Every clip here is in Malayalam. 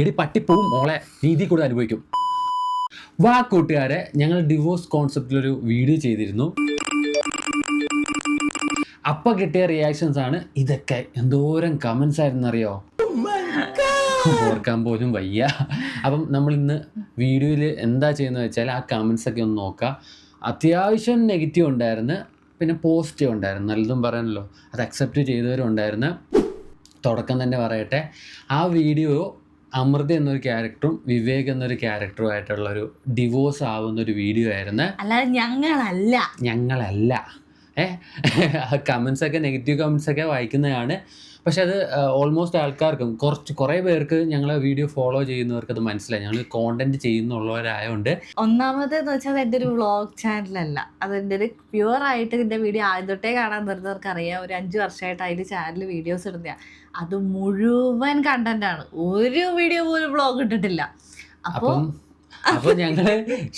എടി പട്ടിപ്പോവും മോളെ, നീതി കൂടുതൽ അനുഭവിക്കും. വാ കൂട്ടുകാരെ, ഞങ്ങൾ ഡിവോഴ്സ് കോൺസെപ്റ്റിലൊരു വീഡിയോ ചെയ്തിരുന്നു. അപ്പം കിട്ടിയ റിയാക്ഷൻസ് ആണ് ഇതൊക്കെ. എന്തോരം കമൻസ് ആയിരുന്നറിയോ, ഓർക്കാൻ പോലും വയ്യ. അപ്പം നമ്മൾ ഇന്ന് വീഡിയോയിൽ എന്താ ചെയ്യുന്നത് വെച്ചാൽ ആ കമൻസ് ഒക്കെ ഒന്ന് നോക്കാം. അത്യാവശ്യം നെഗറ്റീവ് ഉണ്ടായിരുന്നു, പിന്നെ പോസിറ്റീവ് ഉണ്ടായിരുന്നു. നല്ലതും പറയാനല്ലോ, അത് അക്സെപ്റ്റ് ചെയ്തവരും ഉണ്ടായിരുന്നു. തുടക്കം തന്നെ പറയട്ടെ, ആ വീഡിയോ അമൃത എന്നൊരു ക്യാരക്ടറും വിവേക് എന്നൊരു ക്യാരക്ടറും ആയിട്ടുള്ളൊരു ഡിവോഴ്സ് ആവുന്നൊരു വീഡിയോ ആയിരുന്നു, അല്ലാതെ ഞങ്ങളല്ല. കമൻസൊക്കെ നെഗറ്റീവ് കമൻസൊക്കെ വായിക്കുന്നതാണ്. പക്ഷെ അത് ഓൾമോസ്റ്റ് ആൾക്കാർക്കും കുറേ പേർക്ക് ഞങ്ങളെ വീഡിയോ ഫോളോ ചെയ്യുന്നവർക്ക് അത് മനസ്സിലായി. ഞങ്ങൾ കോണ്ടന്റ് ചെയ്യുന്നുള്ളവരായതുകൊണ്ട്. ഒന്നാമതെന്ന് വെച്ചാൽ എൻ്റെ ഒരു വ്ളോഗ് ചാനലല്ല, അതെൻ്റെ ഒരു പ്യുവറായിട്ട് ഇതിൻ്റെ വീഡിയോ ആദ്യം തൊട്ടേ കാണാൻ വരുന്നവർക്ക് അറിയാം. ഒരു 5 വർഷമായിട്ട് അതിൽ ചാനൽ വീഡിയോസ് ഇടുന്നതാണ്. അത് മുഴുവൻ കണ്ടന്റാണ്, ഒരു വീഡിയോ പോലും വ്ളോഗ് ഇട്ടിട്ടില്ല. അപ്പോൾ ഞങ്ങൾ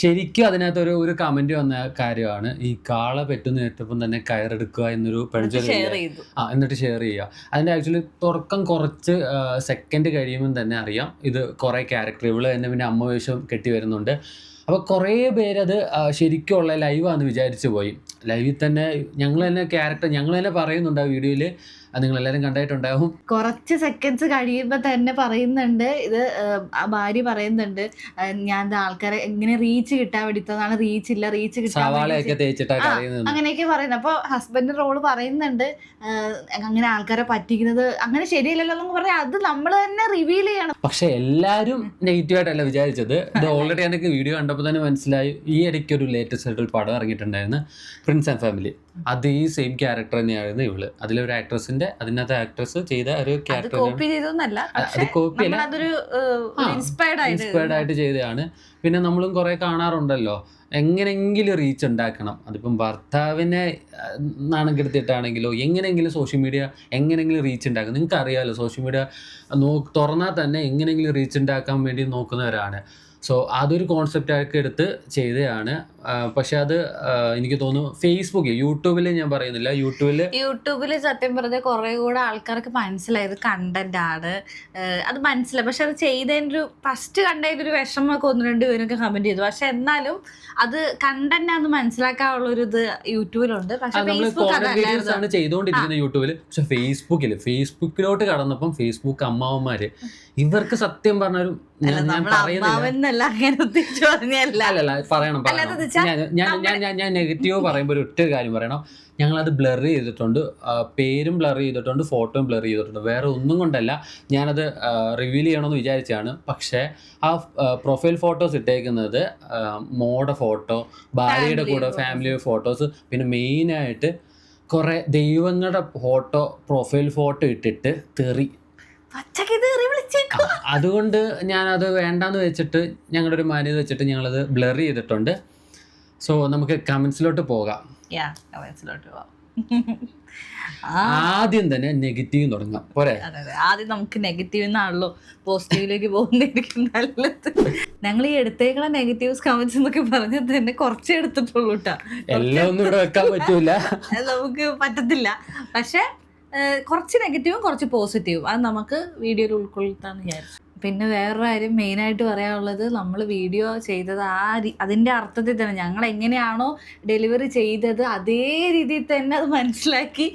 ശരിക്കും അതിനകത്ത് ഒരു കമന്റ് വന്ന കാര്യമാണ്, ഈ കാള പെറ്റുന്ന കേട്ടപ്പം തന്നെ കയറെടുക്കുക എന്നൊരു എന്നിട്ട് ഷെയർ ചെയ്യുക. അതിൻ്റെ ആക്ച്വലി തുടക്കം കുറച്ച് സെക്കൻഡ് കഴിയുമ്പം തന്നെ അറിയാം ഇത് കുറേ ക്യാരക്ടർ, ഇവള് തന്നെ പിന്നെ അമ്മ വേഷം കെട്ടി വരുന്നുണ്ട്. അപ്പോൾ കുറേ പേരത് ശരിക്കുള്ള ലൈവാന്ന് വിചാരിച്ചു പോയി. ലൈവിൽ തന്നെ ഞങ്ങൾ തന്നെ പറയുന്നുണ്ട് ആ വീഡിയോയിൽ, നിങ്ങളെല്ലാവരും കണ്ടായിട്ടുണ്ടാവും. കുറച്ച് സെക്കൻഡ്സ് കഴിയുമ്പോൾ തന്നെ പറയുന്നുണ്ട്, ഇത് ആ ഭാര്യ പറയുന്നുണ്ട്, ഞാൻ ആൾക്കാരെ എങ്ങനെ റീച്ച് കിട്ടാൻ വേണ്ടിത്തതാണ്, റീച്ച് കിട്ടാൻ അങ്ങനെയൊക്കെ പറയുന്നത്. അപ്പോൾ ഹസ്ബൻഡ് റോള് പറയുന്നുണ്ട്, അങ്ങനെ ആൾക്കാരെ പറ്റിക്കുന്നത് അങ്ങനെ ശരിയല്ലല്ലോ എന്നൊക്കെ പറഞ്ഞാൽ അത് നമ്മൾ തന്നെ റിവീൽ ചെയ്യണം. പക്ഷെ എല്ലാവരും നെഗറ്റീവായിട്ടല്ല വിചാരിച്ചത്. ഇത് ഓൾറെഡി എനിക്ക് വീഡിയോ കണ്ടപ്പോൾ തന്നെ മനസ്സിലായി. ഈ ഇടയ്ക്ക് ഒരു ലേറ്റസ്റ്റ് ആയിട്ട് ഒരു പടം ഇറങ്ങിയിട്ടുണ്ടായിരുന്നു, പ്രിൻസ് ആൻഡ് ഫാമിലി. അത് ഈ സെയിം ക്യാരക്ടർ തന്നെയായിരുന്നു ഇവള്. അതിലൊരു ആക്ട്രസിന്റെ, അതിനകത്ത് ആക്ട്രസ് ചെയ്ത ഒരു ക്യാരക്ടർ, അത് കോപ്പിയല്ല, ഇൻസ്പയർഡ് ആയിട്ട് ചെയ്തതാണ്. പിന്നെ നമ്മളും കുറെ കാണാറുണ്ടല്ലോ, എങ്ങനെയെങ്കിലും റീച്ച് ഉണ്ടാക്കണം. അതിപ്പം ഭർത്താവിനെ നാണം കെടുത്തിട്ടാണെങ്കിലോ എങ്ങനെയെങ്കിലും സോഷ്യൽ മീഡിയ എങ്ങനെയെങ്കിലും റീച്ച് ഉണ്ടാക്കും. നിങ്ങൾക്ക് അറിയാമല്ലോ, സോഷ്യൽ മീഡിയ തുറന്നാൽ തന്നെ എങ്ങനെയെങ്കിലും റീച്ച് ഉണ്ടാക്കാൻ വേണ്ടി നോക്കുന്നവരാണ്. സോ അതൊരു കോൺസെപ്റ്റാക്കി എടുത്ത് ചെയ്തതാണ്. പക്ഷെ അത് എനിക്ക് തോന്നുന്നു ഫേസ്ബുക്ക്, യൂട്യൂബിൽ ഞാൻ പറയുന്നില്ല, യൂട്യൂബിൽ സത്യം പറഞ്ഞാൽ കുറേ കൂടെ ആൾക്കാർക്ക് മനസ്സിലായത് കണ്ടന്റ് ആണ്, അത് മനസ്സിലായി. പക്ഷെ അത് ചെയ്തതിൻ്റെ ഫസ്റ്റ് കണ്ടതിൻ്റെ ഒരു വിഷമമൊക്കെ 1-2 പേരൊക്കെ കമന്റ് ചെയ്തു. പക്ഷെ എന്നാലും അത് കണ്ടന്റ് ആണെന്ന് മനസ്സിലാക്കാനുള്ളൊരു ഇത് യൂട്യൂബിലുണ്ട്. പക്ഷെ ആണ് ചെയ്തുകൊണ്ടിരിക്കുന്നത് യൂട്യൂബിൽ. പക്ഷെ ഫേസ്ബുക്കിലോട്ട് കടന്നപ്പം ഫേസ്ബുക്ക് അമ്മാവന്മാര്, ഇവർക്ക് സത്യം പറഞ്ഞൊരു ഞാൻ നെഗറ്റീവ് പറയുമ്പോൾ ഒറ്റ കാര്യം പറയണം. ഞങ്ങളത് ബ്ലർ ചെയ്തിട്ടുണ്ട്, പേരും ബ്ലർ ചെയ്തിട്ടുണ്ട്, ഫോട്ടോയും ബ്ലർ ചെയ്തിട്ടുണ്ട്. വേറെ ഒന്നും കൊണ്ടല്ല, ഞാനത് റിവീൽ ചെയ്യണമെന്ന് വിചാരിച്ചാണ്. പക്ഷേ ആ പ്രൊഫൈൽ ഫോട്ടോസ് ഇട്ടേക്കുന്നത് മോടെ ഫോട്ടോ, ഭാര്യയുടെ കൂടെ ഫാമിലി ഫോട്ടോസ്, പിന്നെ മെയിനായിട്ട് കുറേ ദൈവങ്ങളുടെ ഫോട്ടോ, പ്രൊഫൈൽ ഫോട്ടോ ഇട്ടിട്ട് തെറി. അതുകൊണ്ട് ഞാനത് വേണ്ടാന്ന് വെച്ചിട്ട്, ഞങ്ങളുടെ ഒരു മാന്യത വെച്ചിട്ട് ഞങ്ങളത് ബ്ലർ ചെയ്തിട്ടുണ്ട്. സോ നമുക്ക് കമന്റ്സിലോട്ട് പോകാം. ആദ്യം തന്നെ നെഗറ്റീവ് തുടങ്ങാം, പോരെ? ആദ്യം നമുക്ക് നെഗറ്റീവ് എന്നാണല്ലോ പോസിറ്റീവിലേക്ക് പോകുന്നതായിരിക്കും നല്ലത്. ഞങ്ങൾ ഈ എടുത്തേക്കുള്ള നെഗറ്റീവ്സ് കമന്റ്സ് എന്നൊക്കെ പറഞ്ഞാൽ തന്നെ കുറച്ചേ എടുത്തിട്ടുള്ളൂ കേട്ടോ. എല്ലാം ഒന്നും ഇവിടെ വെക്കാൻ പറ്റൂല, നമുക്ക് പറ്റത്തില്ല. പക്ഷെ കുറച്ച് നെഗറ്റീവും കുറച്ച് പോസിറ്റീവും അത് നമുക്ക് വീഡിയോയിൽ ഉൾക്കൊള്ളുത്താന്ന് വിചാരിച്ചു. പിന്നെ വേറൊരു കാര്യം മെയിനായിട്ട് പറയാനുള്ളത്, നമ്മൾ വീഡിയോ ചെയ്തത് അതിൻ്റെ അർത്ഥത്തിൽ തന്നെ, ഞങ്ങൾ എങ്ങനെയാണോ ഡെലിവറി ചെയ്തത് അതേ രീതിയിൽ തന്നെ അത് മനസ്സിലാക്കി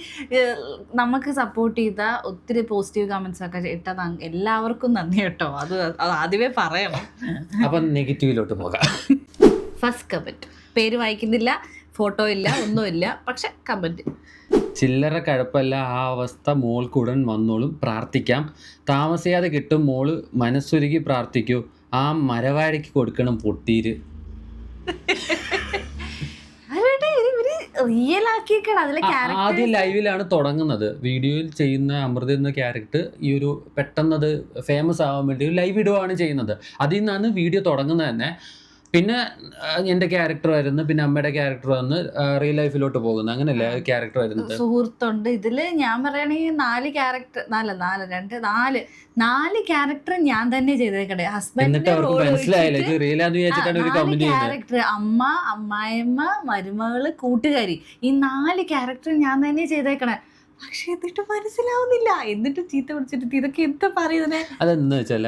നമുക്ക് സപ്പോർട്ട് ചെയ്ത ഒത്തിരി പോസിറ്റീവ് കമൻസ് ഒക്കെ ഇട്ടത് എല്ലാവർക്കും നന്ദി കേട്ടോ. അത് ആദ്യമേ പറയണം. അപ്പം നെഗറ്റീവിലോട്ട് പോകാം. ഫസ്റ്റ് കമൻറ്റ്, പേര് വായിക്കുന്നില്ല, ഫോട്ടോ ഇല്ല, ഒന്നുമില്ല, പക്ഷെ കമൻറ്റ്: ചില്ലറ കഴപ്പല്ല, ആ അവസ്ഥ മോൾക്കുടൻ വന്നോളും, പ്രാർത്ഥിക്കാം, താമസിയാതെ കിട്ടും, മോള് മനസ്സുരുകി പ്രാർത്ഥിക്കൂ, ആ മരവാഴയ്ക്ക് കൊടുക്കണം പൊട്ടീര്. ആദ്യം ലൈവിലാണ് തുടങ്ങുന്നത്. വീഡിയോയിൽ ചെയ്യുന്ന അമൃത എന്ന ക്യാരക്ടർ ഈ ഒരു പെട്ടെന്നത് ഫേമസ് ആവാൻ വേണ്ടി ലൈവ് ഇടുകയാണ് ചെയ്യുന്നത്. അതിൽ നിന്നാണ് വീഡിയോ തുടങ്ങുന്നത് തന്നെ. പിന്നെ എൻ്റെ ക്യാരക്ടർ വരുന്നു, പിന്നെ അമ്മയുടെ ക്യാരക്ടർ വന്ന് റിയൽ ലൈഫിലോട്ട് പോകുന്നു. അങ്ങനെയല്ലേ ക്യാരക്ടർ വരുന്നത്? സുഹൃത്തുണ്ട് ഇതില്. ഞാൻ പറയുകയാണെങ്കിൽ 4 ക്യാരക്ടർ ഞാൻ തന്നെ ചെയ്തേക്കട്ടെ. ഹസ്ബൻഡിന്റെ ക്യാരക്ടർ, അമ്മ, അമ്മായിയമ്മ, മരുമകള്, കൂട്ടുകാരി, ഈ 4 ക്യാരക്ടർ ഞാൻ തന്നെ ചെയ്തേക്കണേ. പക്ഷെ എന്നിട്ട് മനസ്സിലാവുന്നില്ല, എന്നിട്ട് ചീത്ത വിളിച്ചിട്ട് ഇതൊക്കെ എന്താ പറയുന്നത്. അതെന്താ വെച്ചാൽ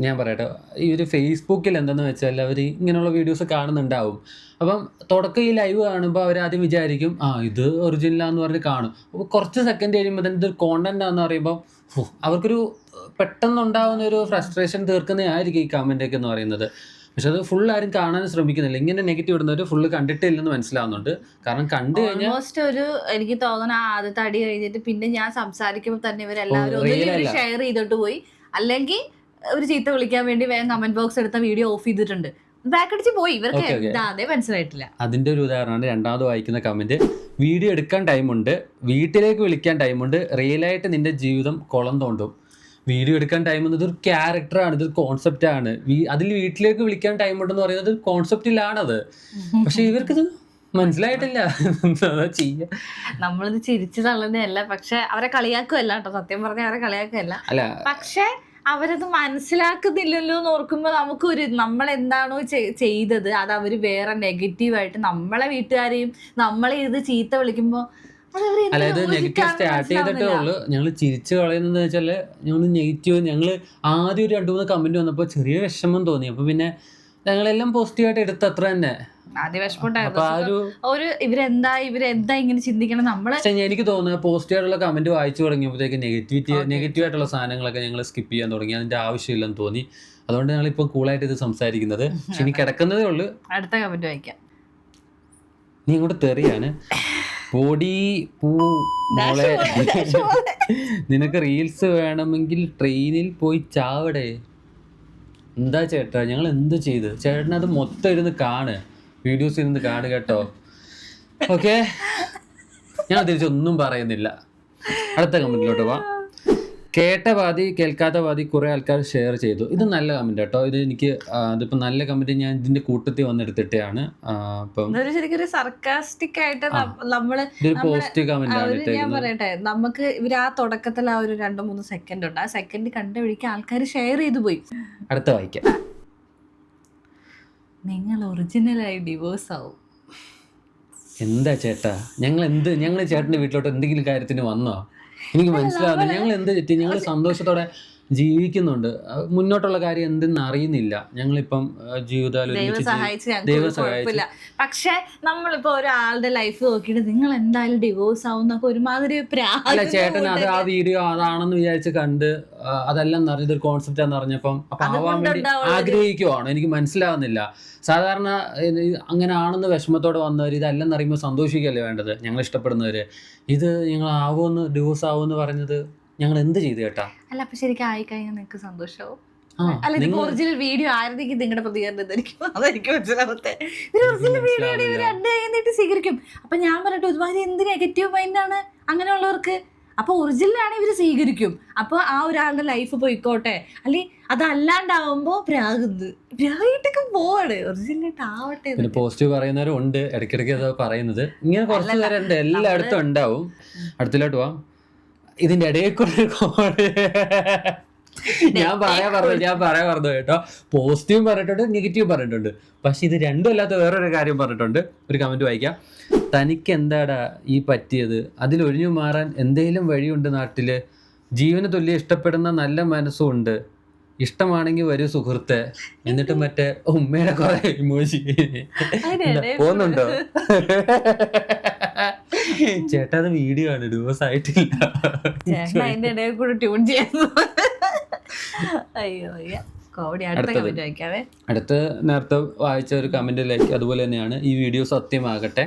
ഞാൻ പറയട്ടെ, ഈ ഒരു ഫേസ്ബുക്കിൽ എന്തെന്ന് വെച്ചാൽ അവർ ഇങ്ങനെയുള്ള വീഡിയോസ് കാണുന്നുണ്ടാവും. അപ്പം തുടക്കം ഈ ലൈവ് കാണുമ്പോൾ അവർ ആദ്യം വിചാരിക്കും ഇത് ഒറിജിനലാന്ന് പറഞ്ഞ് കാണും. അപ്പോൾ കുറച്ച് സെക്കൻഡ് കഴിയുമ്പോൾ തന്നെ ഇതൊരു കോണ്ടന്റ് ആണെന്ന് പറയുമ്പോൾ അവർക്കൊരു പെട്ടെന്നുണ്ടാവുന്ന ഒരു ഫ്രസ്ട്രേഷൻ തീർക്കുന്നതായിരിക്കും ഈ കമൻ്റൊക്കെ എന്ന് പറയുന്നത്. പക്ഷെ അത് ഫുൾ ആരും കാണാൻ ശ്രമിക്കുന്നില്ല. ഇങ്ങനെ നെഗറ്റീവ് ഇടുന്നവർ ഫുള്ള് കണ്ടിട്ടില്ലെന്ന് മനസ്സിലാവുന്നുണ്ട്. കാരണം കണ്ടു കഴിഞ്ഞാൽ ഓൾമോസ്റ്റ് ഒരു എനിക്ക് തോന്നുന്ന ആദ്യത്തെ അടി കഴിഞ്ഞിട്ട് പിന്നെ ഞാൻ സംസാരിക്കുമ്പോൾ തന്നെ ഇവരെല്ലാവരും ഷെയർ ചെയ്തിട്ട് പോയി, അല്ലെങ്കിൽ ഒരു ചീത്ത വിളിക്കാൻ വേണ്ടി വേഗം കമന്റ് ബോക്സ് എടുത്ത വീഡിയോ ഓഫ് ചെയ്തിട്ടുണ്ട്, ബാക്ക് അടിച്ച് പോയി. ഇവർക്ക് എന്താതെ മനസ്സിലായിട്ടില്ല. അതിന്റെ ഒരു ഉദാഹരണമാണ് രണ്ടാമത് വായിക്കുന്ന കമന്റ്. വീഡിയോ എടുക്കാൻ ടൈമുണ്ട്, വീട്ടിലേക്ക് വിളിക്കാൻ ടൈമുണ്ട്, റിയലായിട്ട് നിന്റെ ജീവിതം കുളം തോണ്ടും. വീഡിയോ എടുക്കാൻ ടൈം എന്നത് ഒരു ക്യാരക്ടറാണ്, ഇതൊരു കോൺസെപ്റ്റാണ്. അതിൽ വീട്ടിലേക്ക് വിളിക്കാൻ ടൈം ഉണ്ടെന്ന് പറയുന്നത് ഒരു കോൺസെപ്റ്റിലാണത്. പക്ഷെ ഇവർക്കിത് മനസ്സിലായിട്ടില്ല. എന്താ ചെയ്യാ? നമ്മളിത് ചിരിച്ചു തള്ളുന്നതല്ല, പക്ഷെ അവരെ കളിയാക്കുമല്ല കേട്ടോ, സത്യം പറഞ്ഞാൽ അവരെ കളിയാക്കുമല്ല. പക്ഷെ അവരത് മനസ്സിലാക്കുന്നില്ലല്ലോ എന്ന് ഓർക്കുമ്പോൾ നമുക്കൊരു നമ്മളെന്താണോ ചെയ്തത് അത് അവർ വേറെ നെഗറ്റീവായിട്ട് നമ്മളെ വീട്ടുകാരെയും നമ്മളെ ഇത് ചീത്ത വിളിക്കുമ്പോൾ അതായത് നെഗറ്റീവ് സ്റ്റാർട്ട് ചെയ്തിട്ടേ ഉള്ളൂ. ഞങ്ങൾ ചിരിച്ചു കളയുന്നത് വെച്ചാൽ ഞങ്ങൾ നെഗറ്റീവ്, ഞങ്ങൾ ആദ്യം ഒരു 2-3 കമന്റ് വന്നപ്പോൾ ചെറിയ വിഷമം തോന്നി. അപ്പൊ പിന്നെ ഞങ്ങളെല്ലാം പോസിറ്റീവായിട്ട് എടുത്ത് അത്ര തന്നെ. ഇവരെന്താ ഇങ്ങനെ ചിന്തിക്കണം നമ്മള്. എനിക്ക് തോന്നുന്നത് പോസിറ്റീവായിട്ടുള്ള കമന്റ് വായിച്ചു തുടങ്ങിയപ്പോഴത്തേക്ക് നെഗറ്റീവായിട്ടുള്ള സാധനങ്ങളൊക്കെ ഞങ്ങൾ സ്കിപ്പ് ചെയ്യാൻ തുടങ്ങി. അതിന്റെ ആവശ്യമില്ലെന്ന് തോന്നി. അതുകൊണ്ട് ഞങ്ങൾ ഇപ്പൊ കൂളായിട്ട് ഇത് സംസാരിക്കുന്നത്. പക്ഷെ ഇനി കിടക്കുന്നതേ ഉള്ളൂ. അടുത്ത കമന്റ് വായിക്കാം. നീ ഇങ്ങോട്ട് തെറിയാണ്. പൊടി പൂ മോളെ, നിനക്ക് റീൽസ് വേണമെങ്കിൽ ട്രെയിനിൽ പോയി ചാവടേ. എന്താ ചേട്ടാ, ഞങ്ങൾ എന്ത് ചെയ്ത്? ചേട്ടനത് മൊത്തം ഇരുന്ന് കാണ്, വീഡിയോസ് ഇരുന്ന് കാണ് കേട്ടോ. ഓക്കെ, ഞാൻ തിരിച്ചൊന്നും പറയുന്നില്ല. അടുത്ത കമന്റിലോട്ട് പോവാം. കേട്ട പാതി കേൾക്കാത്ത പാതി കുറെ ആൾക്കാർ ഷെയർ ചെയ്തു. ഇത് നല്ല കമന്റ് കേട്ടോ. ഇത് എനിക്ക് ഇതിപ്പോ നല്ല കമന്റ് ഞാൻ ഇതിന്റെ കൂട്ടത്തിൽ വന്നെടുത്തിട്ടാണ്. സർക്കാസ്റ്റിക് ആയിട്ട് നമ്മള് പോസിറ്റീവ് കമന്റ് ഞാൻ പറയട്ടെ, നമുക്ക് ഇവർ ആ തുടക്കത്തിൽ ആ ഒരു 2-3 സെക്കൻഡ് ഉണ്ട്, ആ സെക്കൻഡ് കണ്ട വഴിക്ക് ആൾക്കാർ ഷെയർ ചെയ്തു പോയി. അടുത്ത വായിക്കാം. നിങ്ങൾ ഒറിജിനലായി ഡിവോഴ്സ് ആവും. എന്താ ചേട്ടാ, ഞങ്ങൾ ചേട്ടന്റെ വീട്ടിലോട്ട് എന്തെങ്കിലും കാര്യത്തിന് വന്നോ? എനിക്ക് മനസ്സിലാവുന്നില്ല. ഞങ്ങൾ എന്ത് തെറ്റി? ഞങ്ങൾ സന്തോഷത്തോടെ ജീവിക്കുന്നുണ്ട്. മുന്നോട്ടുള്ള കാര്യം എന്തെന്ന് അറിയുന്നില്ല. ഞങ്ങളിപ്പം ജീവിതം പക്ഷെ നമ്മളിപ്പോ ഒരാളുടെ ലൈഫ് നോക്കിയിട്ട് നിങ്ങൾ എന്തായാലും ഡിവോഴ്സ് ആവുന്നൊക്കെ ഒരുമാതിരി അല്ല ചേട്ടൻ അത് ആ വീഡിയോ അതാണെന്ന് വിചാരിച്ച് കണ്ട് അതെല്ലാം നിറഞ്ഞത് ഒരു കോൺസെപ്റ്റ് ആണെന്ന് അറിഞ്ഞപ്പം അപ്പൊ ആവാൻ വേണ്ടി ആഗ്രഹിക്കുവാണ്. എനിക്ക് മനസ്സിലാവുന്നില്ല. സാധാരണ അങ്ങനെ ആണെന്ന് വിഷമത്തോടെ വന്നവർ ഇതെല്ലാം അറിയുമ്പോൾ സന്തോഷിക്കല്ലേ വേണ്ടത്. ഞങ്ങൾ ഇഷ്ടപ്പെടുന്നവര് ഇത് ഞങ്ങൾ ആവുമെന്ന് ഡിവോഴ്സ് ആവുമെന്ന് പറഞ്ഞത് ഞങ്ങൾ എന്ത് ചെയ്തു കേട്ടാ? അല്ല അപ്പൊ ശരിക്കും ആയിക്കഴിഞ്ഞാൽ നിങ്ങൾക്ക് സന്തോഷവും. അല്ല ഇതിപ്പോ ഒറിജിനൽ വീഡിയോ ആയിരുന്നെങ്കിൽ നിങ്ങളുടെ പ്രതികരണം എന്തായിരിക്കും? അതായിരിക്കും മനസ്സിലാവത്തെ. ഒറിജിനൽ വീഡിയോ ഇവർ സ്വീകരിക്കും. അപ്പൊ ഞാൻ പറയട്ടെ, ഒരുമാതിരി എന്ത് നെഗറ്റീവ് മൈൻഡാണ് അങ്ങനെയുള്ളവർക്ക്. അപ്പൊ ഒറിജിനലാണ് ഇവര് സ്വീകരിക്കും. അപ്പൊ ആ ഒരാളുടെ ലൈഫ് പോയിക്കോട്ടെ. അല്ലെ അതല്ലാണ്ടാവുമ്പോ പ്രാഗിട്ടൊക്കെ പോവാണ്. ഒറിജിനലായിട്ട് ആവട്ടെ. പിന്നെ പോസിറ്റീവ് പറയുന്നവരും ഉണ്ട്, ഇടയ്ക്കിടയ്ക്ക് അത് പറയുന്നത്. ഇങ്ങനെ കുറച്ച് പേരുണ്ട്, എല്ലായിടത്തും ഉണ്ടാവും. അടുത്തിലോട്ട് പോവാം. ഇതിന്റെ ഇടയിൽ കൂടെ ഞാൻ പറയാൻ പറഞ്ഞു കേട്ടോ. പോസിറ്റീവ് പറഞ്ഞിട്ടുണ്ട്, നെഗറ്റീവ് പറഞ്ഞിട്ടുണ്ട്. പക്ഷെ ഇത് രണ്ടും അല്ലാത്ത വേറൊരു കാര്യം പറഞ്ഞിട്ടുണ്ട്. ഒരു കമന്റ് വായിക്കാം. തനിക്ക് എന്താടാ ഈ പറ്റിയത്? അതിലൊഴിഞ്ഞു മാറാൻ എന്തേലും വഴിയുണ്ട് നാട്ടില്? ജീവന് തുല്യം ഇഷ്ടപ്പെടുന്ന നല്ല മനസ്സും ഉണ്ട്. ഇഷ്ടമാണെങ്കിൽ വരൂ സുഹൃത്തെ. എന്നിട്ട് മറ്റേ ഉമ്മയുടെ കുറെ ഇമോജി പോകുന്നുണ്ടോ? ചേട്ടാ അത് വീഡിയോ ആണ്, ഡിവോഴ്സ് ആയിട്ടില്ല. അടുത്ത നേരത്തെ വായിച്ച ഒരു കമന്റിലേക്ക് അതുപോലെ തന്നെയാണ് ഈ വീഡിയോ സത്യമാകട്ടെ.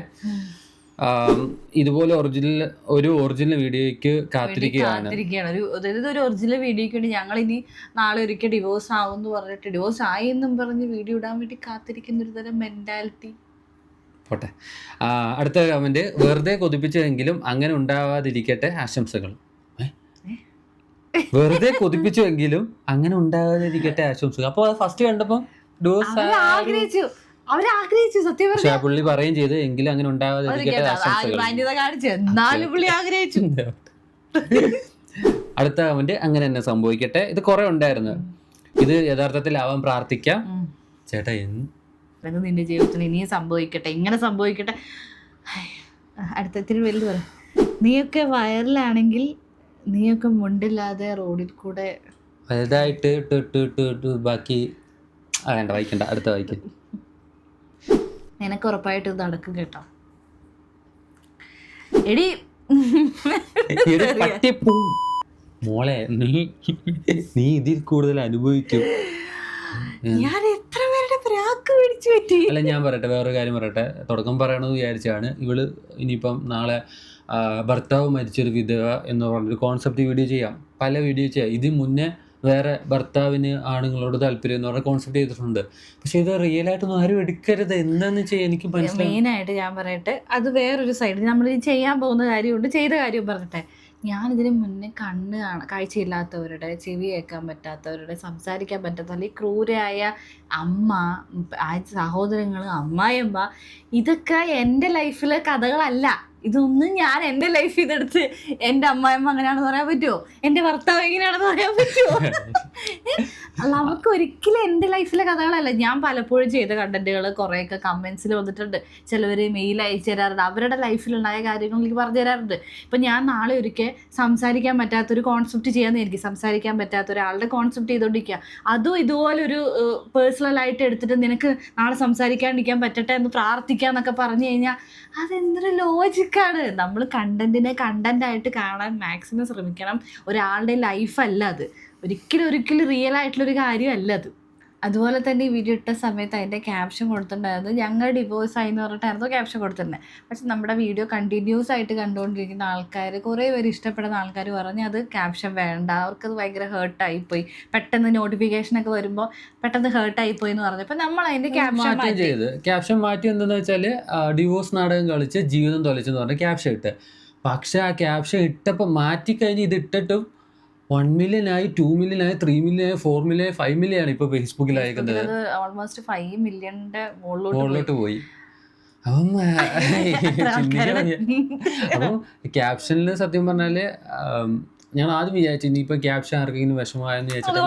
ഇതുപോലെ ഒറിജിനൽ വീഡിയോയ്ക്ക് കാത്തിരിക്കുകയാണ്. ഒരു ഒറിജിനൽ വീഡിയോയ്ക്ക് വേണ്ടി ഞങ്ങൾ ഇനി നാളെ ഒരിക്കൽ ഡിവോഴ്സ് ആവും എന്ന് പറഞ്ഞിട്ട് ഡിവോഴ്സ് ആയി എന്നും പറഞ്ഞ് വീഡിയോ ഇടാൻ വേണ്ടി കാത്തിരിക്കുന്ന ഒരു തരം മെന്റാലിറ്റി. പോട്ടെ. അടുത്ത കമന്റ്. വെറുതെ കൊതിപ്പിച്ചെങ്കിലും അങ്ങനെ ഉണ്ടാവാതിരിക്കട്ടെ ആശംസകൾ. വെറുതെ കൊതിപ്പിച്ചുവെങ്കിലും അങ്ങനെ ഉണ്ടാവാതിരിക്കട്ടെ ആശംസകൾ. അപ്പൊ ഫസ്റ്റ് കണ്ടപ്പോ ആഗ്രഹിച്ചു സത്യം പക്ഷെ പുള്ളി പറയുകയും ചെയ്തു എങ്കിലും അങ്ങനെ ഉണ്ടാവാതിരിക്കട്ടെ ആശംസകൾ. അടുത്ത കമന്റ്. അങ്ങനെ തന്നെ സംഭവിക്കട്ടെ. ഇത് കുറെ ഉണ്ടായിരുന്നു. ഇത് യഥാർത്ഥത്തിൽ ആവാൻ പ്രാർത്ഥിക്കാം. ചേട്ടാ നിന്റെ ജീവിതത്തിൽ ഇനിയും സംഭവിക്കട്ടെ, ഇങ്ങനെ സംഭവിക്കട്ടെ. അടുത്ത ഇത്തിരി വലുത് പറ. നീയൊക്കെ വൈറലാണെങ്കിൽ നീയൊക്കെ മുണ്ടില്ലാതെ റോഡിൽ കൂടെ വലുതായിട്ട് ഇട്ട് ബാക്കി വേണ്ട, വായിക്കണ്ട, അടുത്ത വായിക്കും. നിനക്ക് ഉറപ്പായിട്ട് ഇത് നടക്കും കേട്ടോ. എടി മോളെ, നീ ഇതിൽ കൂടുതൽ അനുഭവിക്കും. ഞാൻ എത്ര പേരുടെ പ്രാക്ക് പിടിച്ചു പറ്റി. അല്ല, ഞാൻ പറയട്ടെ, വേറൊരു കാര്യം പറയട്ടെ. തുടക്കം പറയണമെന്ന് വിചാരിച്ചാണ്. ഇവള് ഇനിയിപ്പം നാളെ ഭർത്താവ് മരിച്ചൊരു വിധവ എന്ന് പറഞ്ഞൊരു കോൺസെപ്റ്റ് വീഡിയോ ചെയ്യാം, പല വീഡിയോ ചെയ്യാം. ഇത് മുന്നേ വേറെ ഭർത്താവിന് ആണുങ്ങളോട് താല്പര്യം എന്ന് പറഞ്ഞ കോൺസെപ്റ്റ് ചെയ്തിട്ടുണ്ട്. പക്ഷെ ഇത് റിയൽ ആയിട്ടൊന്നും ആരും എടുക്കരുത്. എന്താന്ന് ചെയ്യാൻ എനിക്ക് മനസ്സിലായി. മെയിനായിട്ട് ഞാൻ പറയട്ടെ, അത് വേറൊരു സൈഡ്. നമ്മൾ ചെയ്യാൻ പോകുന്ന കാര്യമുണ്ട്, ചെയ്ത കാര്യം പറഞ്ഞിട്ടെ. ഞാനിതിന് മുന്നേ കാഴ്ചയില്ലാത്തവരുടെ, ചെവി കേൾക്കാൻ പറ്റാത്തവരുടെ, സംസാരിക്കാൻ പറ്റാത്ത അല്ലെങ്കിൽ ക്രൂരായ അമ്മ, സഹോദരങ്ങൾ, അമ്മായിയമ്മ, ഇതൊക്കെ എൻ്റെ ലൈഫിലെ കഥകളല്ല. ഇതൊന്നും ഞാൻ എൻ്റെ ലൈഫ് ഇതെടുത്ത് എൻ്റെ അമ്മായിയമ്മ അങ്ങനെയാണെന്ന് പറയാൻ പറ്റുമോ? എൻ്റെ ഭർത്താവ് എങ്ങനെയാണെന്ന് പറയാൻ പറ്റുമോ? നമുക്ക് ഒരിക്കലും എൻ്റെ ലൈഫിലെ കഥകളല്ല. ഞാൻ പലപ്പോഴും ചെയ്ത കണ്ടന്റുകൾ കുറേയൊക്കെ കമൻസിൽ വന്നിട്ടുണ്ട്. ചിലവർ മെയിൽ അയച്ചു തരാറുണ്ട്, അവരുടെ ലൈഫിലുണ്ടായ കാര്യങ്ങൾ എനിക്ക് പറഞ്ഞു തരാറുണ്ട്. ഇപ്പം ഞാൻ നാളെ ഒരിക്കൽ സംസാരിക്കാൻ പറ്റാത്തൊരു കോൺസെപ്റ്റ് ചെയ്യാമെന്ന് എനിക്ക്, സംസാരിക്കാൻ പറ്റാത്ത ഒരാളുടെ കോൺസെപ്റ്റ് ചെയ്തുകൊണ്ടിരിക്കുക. അതും ഇതുപോലൊരു പേഴ്സണലായിട്ട് എടുത്തിട്ട് നിനക്ക് നാളെ സംസാരിക്കാണ്ടിരിക്കാൻ പറ്റട്ടെ എന്ന് പ്രാർത്ഥിക്കാന്നൊക്കെ പറഞ്ഞു കഴിഞ്ഞാൽ അതെന്തൊരു ലോജിക്കാണ്. നമ്മൾ കണ്ടന്റിനെ കണ്ടന്റായിട്ട് കാണാൻ മാക്സിമം ശ്രമിക്കണം. ഒരാളുടെ ലൈഫല്ല അത്, ഒരിക്കലും റിയൽ ആയിട്ടുള്ളൊരു കാര്യമല്ല അത്. അതുപോലെ തന്നെ ഈ വീഡിയോ ഇട്ട സമയത്ത് അതിൻ്റെ ക്യാപ്ഷൻ കൊടുത്തിട്ടുണ്ടായിരുന്നു ഞങ്ങൾ ഡിവോഴ്സ് ആയി എന്ന് പറഞ്ഞിട്ടായിരുന്നു ക്യാപ്ഷൻ കൊടുത്തിട്ടുണ്ടായത്. പക്ഷെ നമ്മുടെ വീഡിയോ കണ്ടിന്യൂസ് ആയിട്ട് കണ്ടുകൊണ്ടിരിക്കുന്ന ആൾക്കാർ, കുറേ പേര് ഇഷ്ടപ്പെടുന്ന ആൾക്കാർ പറഞ്ഞ് അത് ക്യാപ്ഷൻ വേണ്ട, അവർക്കത് ഭയങ്കര ഹേർട്ടായിപ്പോയി, പെട്ടെന്ന് നോട്ടിഫിക്കേഷനൊക്കെ വരുമ്പോൾ പെട്ടെന്ന് ഹേർട്ടായിപ്പോയി എന്ന് പറഞ്ഞപ്പോൾ നമ്മൾ അതിൻ്റെ ക്യാപ്ഷൻ മാറ്റി. എന്താണെന്ന് വെച്ചാൽ ഡിവോഴ്സ് നാടകം കളിച്ച് ജീവിതം തൊലച്ചെന്ന് പറഞ്ഞ ക്യാപ്ഷൻ ഇട്ട്. പക്ഷെ ആ ക്യാപ്ഷൻ ഇട്ടപ്പോൾ മാറ്റിക്കഴിഞ്ഞ് ഇത് ഇട്ടിട്ടും 1 million ആയി, 2 million ആയി, 3 million ആയി, 4 million ആയി, 5 million ആണ് ഇപ്പൊ ഫേസ്ബുക്കിൽ അയക്കുന്നത്. ഓൾമോസ്റ്റ് 5 മില്യന്റെ മുകളിലോട്ട് പോയി. അപ്പം അപ്പം ക്യാപ്ഷനിൽ സത്യം പറഞ്ഞാല് ഞാൻ ആദ്യം വിചാരിച്ചു ഇനിയിപ്പോ ക്യാപ്ഷൻ ആർക്കെങ്കിലും വിഷമമായെന്ന് വിചാരിച്ചിട്ട്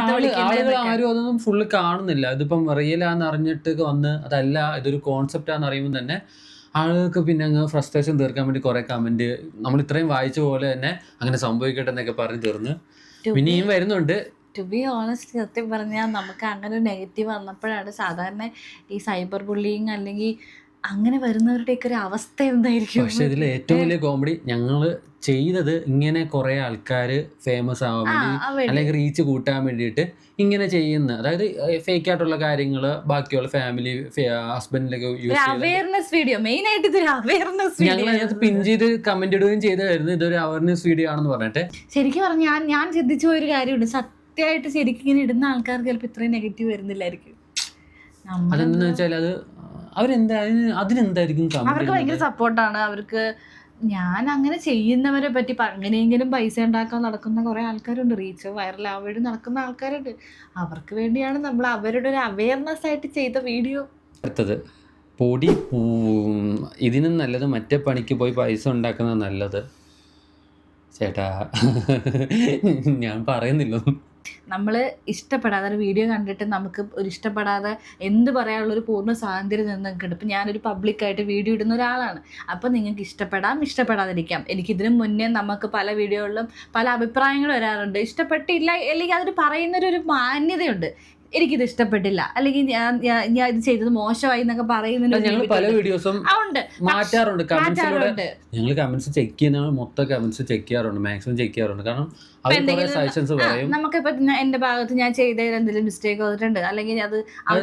ആളുകൾ ആരും അതൊന്നും ഫുള്ള് കാണുന്നില്ല. ഇതിപ്പം റിയലാന്ന് അറിഞ്ഞിട്ട് വന്ന് അതല്ല ഇതൊരു കോൺസെപ്റ്റ് ആണെന്ന് അറിയുമ്പോൾ തന്നെ ആളുകൾക്ക് പിന്നെ അങ്ങ് ഫ്രസ്ട്രേഷൻ തീർക്കാൻ വേണ്ടി കുറെ കമന്റ് നമ്മൾ ഇത്രയും വായിച്ച പോലെ തന്നെ അങ്ങനെ സംഭവിക്കട്ടെ എന്നൊക്കെ പറഞ്ഞ് തീർന്ന് പിന്നെയും വരുന്നുണ്ട്. ടു ബി ഓണസ്റ്റ്, സത്യം പറഞ്ഞാൽ നമുക്ക് അങ്ങനെ ഒരു നെഗറ്റീവ് വന്നപ്പോഴാണ് സാധാരണ ഈ സൈബർ ബുള്ളിങ് അല്ലെങ്കിൽ അങ്ങനെ വരുന്നവരുടെയൊക്കെ ഒരു അവസ്ഥ എന്തായിരിക്കും. പക്ഷെ ഇതിൽ ഏറ്റവും വലിയ കോമഡി ഞങ്ങൾ ചെയ്തത് ഇങ്ങനെ കുറെ ആൾക്കാർ ഫേമസ് ആവാൻ വേണ്ടി അല്ലെങ്കിൽ റീച്ച് കൂട്ടാൻ വേണ്ടിയിട്ട് ഇങ്ങനെ ചെയ്യുന്ന, അതായത് ഫേക്ക് ആയിട്ടുള്ള കാര്യങ്ങൾ ബാക്കിയുള്ള ഫാമിലി ഹസ്ബൻഡിലൊക്കെ യൂസ് അവയർനെസ് വീഡിയോ, മെയിൻ ആയിട്ട് ഇതൊരു അവയർനെസ് ഞങ്ങൾ അതിനകത്ത് പിൻ ചെയ്ത് കമന്റ് ഇടുകയും ചെയ്തായിരുന്നു ഇതൊരു അവയർനെസ് വീഡിയോ ആണെന്ന് പറഞ്ഞിട്ട്. ശരിക്കും പറഞ്ഞാൽ ഞാൻ ചിന്തിച്ചു പോയൊരു കാര്യമുണ്ട്, സത്യമായിട്ട് ശരിക്കും ഇങ്ങനെ ഇടുന്ന ആൾക്കാർക്ക് ചിലപ്പോൾ ഇത്രയും നെഗറ്റീവ് വരുന്നില്ലായിരിക്കും. അതെന്താന്ന് വെച്ചാൽ അത് അതിനെന്തായിരിക്കും അവർക്ക് ഭയങ്കര സപ്പോർട്ടാണ്. അവർക്ക് ഞാൻ അങ്ങനെ ചെയ്യുന്നവരെ പറ്റി എങ്ങനെയെങ്കിലും പൈസ ഉണ്ടാക്കാൻ നടക്കുന്ന കുറേ ആൾക്കാരുണ്ട്, റീച്ച് വൈറലാവാൻ വേണ്ടി നടക്കുന്ന ആൾക്കാരുണ്ട്. അവർക്ക് വേണ്ടിയാണ് നമ്മൾ അവരുടെ ഒരു അവയർനെസ് ആയിട്ട് ചെയ്ത വീഡിയോ. അടുത്തത് പൊടി ഇതിനും നല്ലത് മറ്റേ പണിക്ക് പോയി പൈസ ഉണ്ടാക്കുന്നത് നല്ലത്. ചേട്ടാ ഞാൻ പറയുന്നില്ല. നമ്മൾ ഇഷ്ടപ്പെടാതെ ഒരു വീഡിയോ കണ്ടിട്ട് നമുക്ക് ഒരു ഇഷ്ടപ്പെടാതെ എന്ത് പറയാനുള്ളൊരു പൂർണ്ണ സ്വാതന്ത്ര്യം നിങ്ങൾക്ക് ഉണ്ട്. ഇപ്പം ഞാനൊരു പബ്ലിക്കായിട്ട് വീഡിയോ ഇടുന്ന ഒരാളാണ്. അപ്പോൾ നിങ്ങൾക്ക് ഇഷ്ടപ്പെടാം, ഇഷ്ടപ്പെടാതിരിക്കാം. എനിക്കിതിനു മുന്നേ നമുക്ക് പല വീഡിയോകളിലും പല അഭിപ്രായങ്ങൾ വരാറുണ്ട്. ഇഷ്ടപ്പെട്ടില്ല അല്ലെങ്കിൽ അതിന് പറയുന്നൊരു മാന്യതയുണ്ട്. എനിക്കിത് ഇഷ്ടപ്പെട്ടില്ല അല്ലെങ്കിൽ ഞാൻ ഇത് ചെയ്തത് മോശമായി എന്നൊക്കെ പറയുന്നുണ്ട്. പല വീഡിയോസും മാറ്റാറുണ്ട്. ഞങ്ങൾ കമന്റ്സ് ചെക്ക് ചെയ്യുന്ന മൊത്തം കമന്റ്സ് ചെക്ക് ചെയ്യാറുണ്ട്, മാക്സിമം ചെക്ക് ചെയ്യാറുണ്ട്. കാരണം നമുക്കിപ്പോ എന്റെ ഭാഗത്ത് ഞാൻ ചെയ്തതിൽ എന്തെങ്കിലും മിസ്റ്റേക്ക് വന്നിട്ടുണ്ട് അല്ലെങ്കിൽ അത്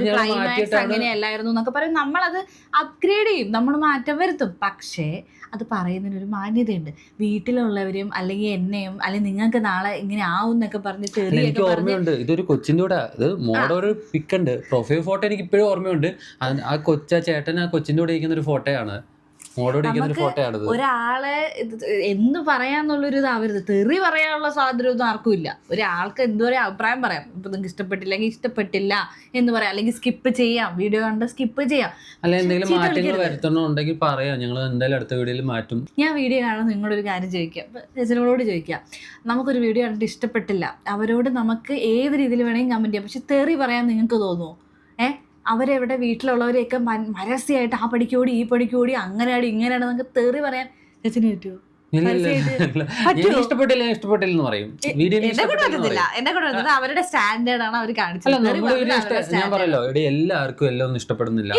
ക്ലൈമാക്സ് അങ്ങനെയല്ലായിരുന്നു എന്നൊക്കെ പറയും. നമ്മളത് അപ്ഗ്രേഡ് ചെയ്യും, നമ്മൾ മാറ്റം വരുത്തും. പക്ഷേ അത് പറയുന്നതിനൊരു മാന്യതയുണ്ട്. വീട്ടിലുള്ളവരും അല്ലെങ്കിൽ എന്നെയും അല്ലെങ്കിൽ നിങ്ങൾക്ക് നാളെ ഇങ്ങനെ ആവും എന്നൊക്കെ പറഞ്ഞ് എനിക്ക് ഓർമ്മയുണ്ട്. ഇതൊരു കൊച്ചിൻ്റെ കൂടെ ഇത് മോടെ ഒരു പിക്ക് ഉണ്ട്, പ്രൊഫൈൽ ഫോട്ടോ എനിക്ക് ഇപ്പോഴും ഓർമ്മയുണ്ട്. ആ ചേട്ടൻ ആ കൊച്ചിൻ്റെ കൂടെ ഇരിക്കുന്ന ഒരു ഫോട്ടോയാണ്, ഒരാളെ എന്ന് പറയാന്നുള്ളൊരു ഇതാവരുത്. തെറി പറയാനുള്ള സ്വാതന്ത്ര്യമൊന്നും ആർക്കും ഇല്ല. ഒരാൾക്ക് എന്തോരം അഭിപ്രായം പറയാം. ഇപ്പൊ നിങ്ങൾക്ക് ഇഷ്ടപ്പെട്ടില്ലെങ്കിൽ ഇഷ്ടപ്പെട്ടില്ല എന്ന് പറയാം, അല്ലെങ്കിൽ സ്കിപ്പ് ചെയ്യാം, വീഡിയോ കണ്ട് സ്കിപ്പ് ചെയ്യാം. അല്ല എന്തെങ്കിലും മാറ്റങ്ങൾ വരുത്തണമെന്നുണ്ടെങ്കിൽ പറയാം, ഞങ്ങൾ എന്തായാലും അടുത്ത വീഡിയോയിൽ മാറ്റും. ഞാൻ വീഡിയോ കാണുമ്പോൾ നിങ്ങളൊരു കാര്യം ചോദിക്കാം, രചനകളോട് ചോദിക്കാം. നമുക്കൊരു വീഡിയോ കണ്ടിട്ട് ഇഷ്ടപ്പെട്ടില്ല, അവരോട് നമുക്ക് ഏത് രീതിയിൽ വേണമെങ്കിൽ കമന്റ് ചെയ്യാം. പക്ഷെ തെറി പറയാൻ നിങ്ങൾക്ക് തോന്നുമോ? അവരെവിടെ വീട്ടിലുള്ളവരെയൊക്കെ പരസ്യമായിട്ട് ആ പടിക്കോടി ഈ പടിക്കോടി അങ്ങനെയാണ് ഇങ്ങനെയാണ് നമുക്ക് തെറി പറയാൻ ചേച്ചിന് പറ്റുമോ? ഇല്ല, ഇല്ല, ഇല്ല. ഞാൻ ഇഷ്ടപ്പെട്ടില്ല എന്ന് പറയും. വീഡിയോ എന്നെ കൂടെ പറ്റത്തില്ല. അവരുടെ സ്റ്റാൻഡേർഡ് ആണ് അവർ അല്ല, കാണിച്ചത്. ഞാൻ പറയല്ലോ, ഇവിടെ എല്ലാവർക്കും എല്ലാം ഒന്നും ഇഷ്ടപ്പെടുന്നില്ല.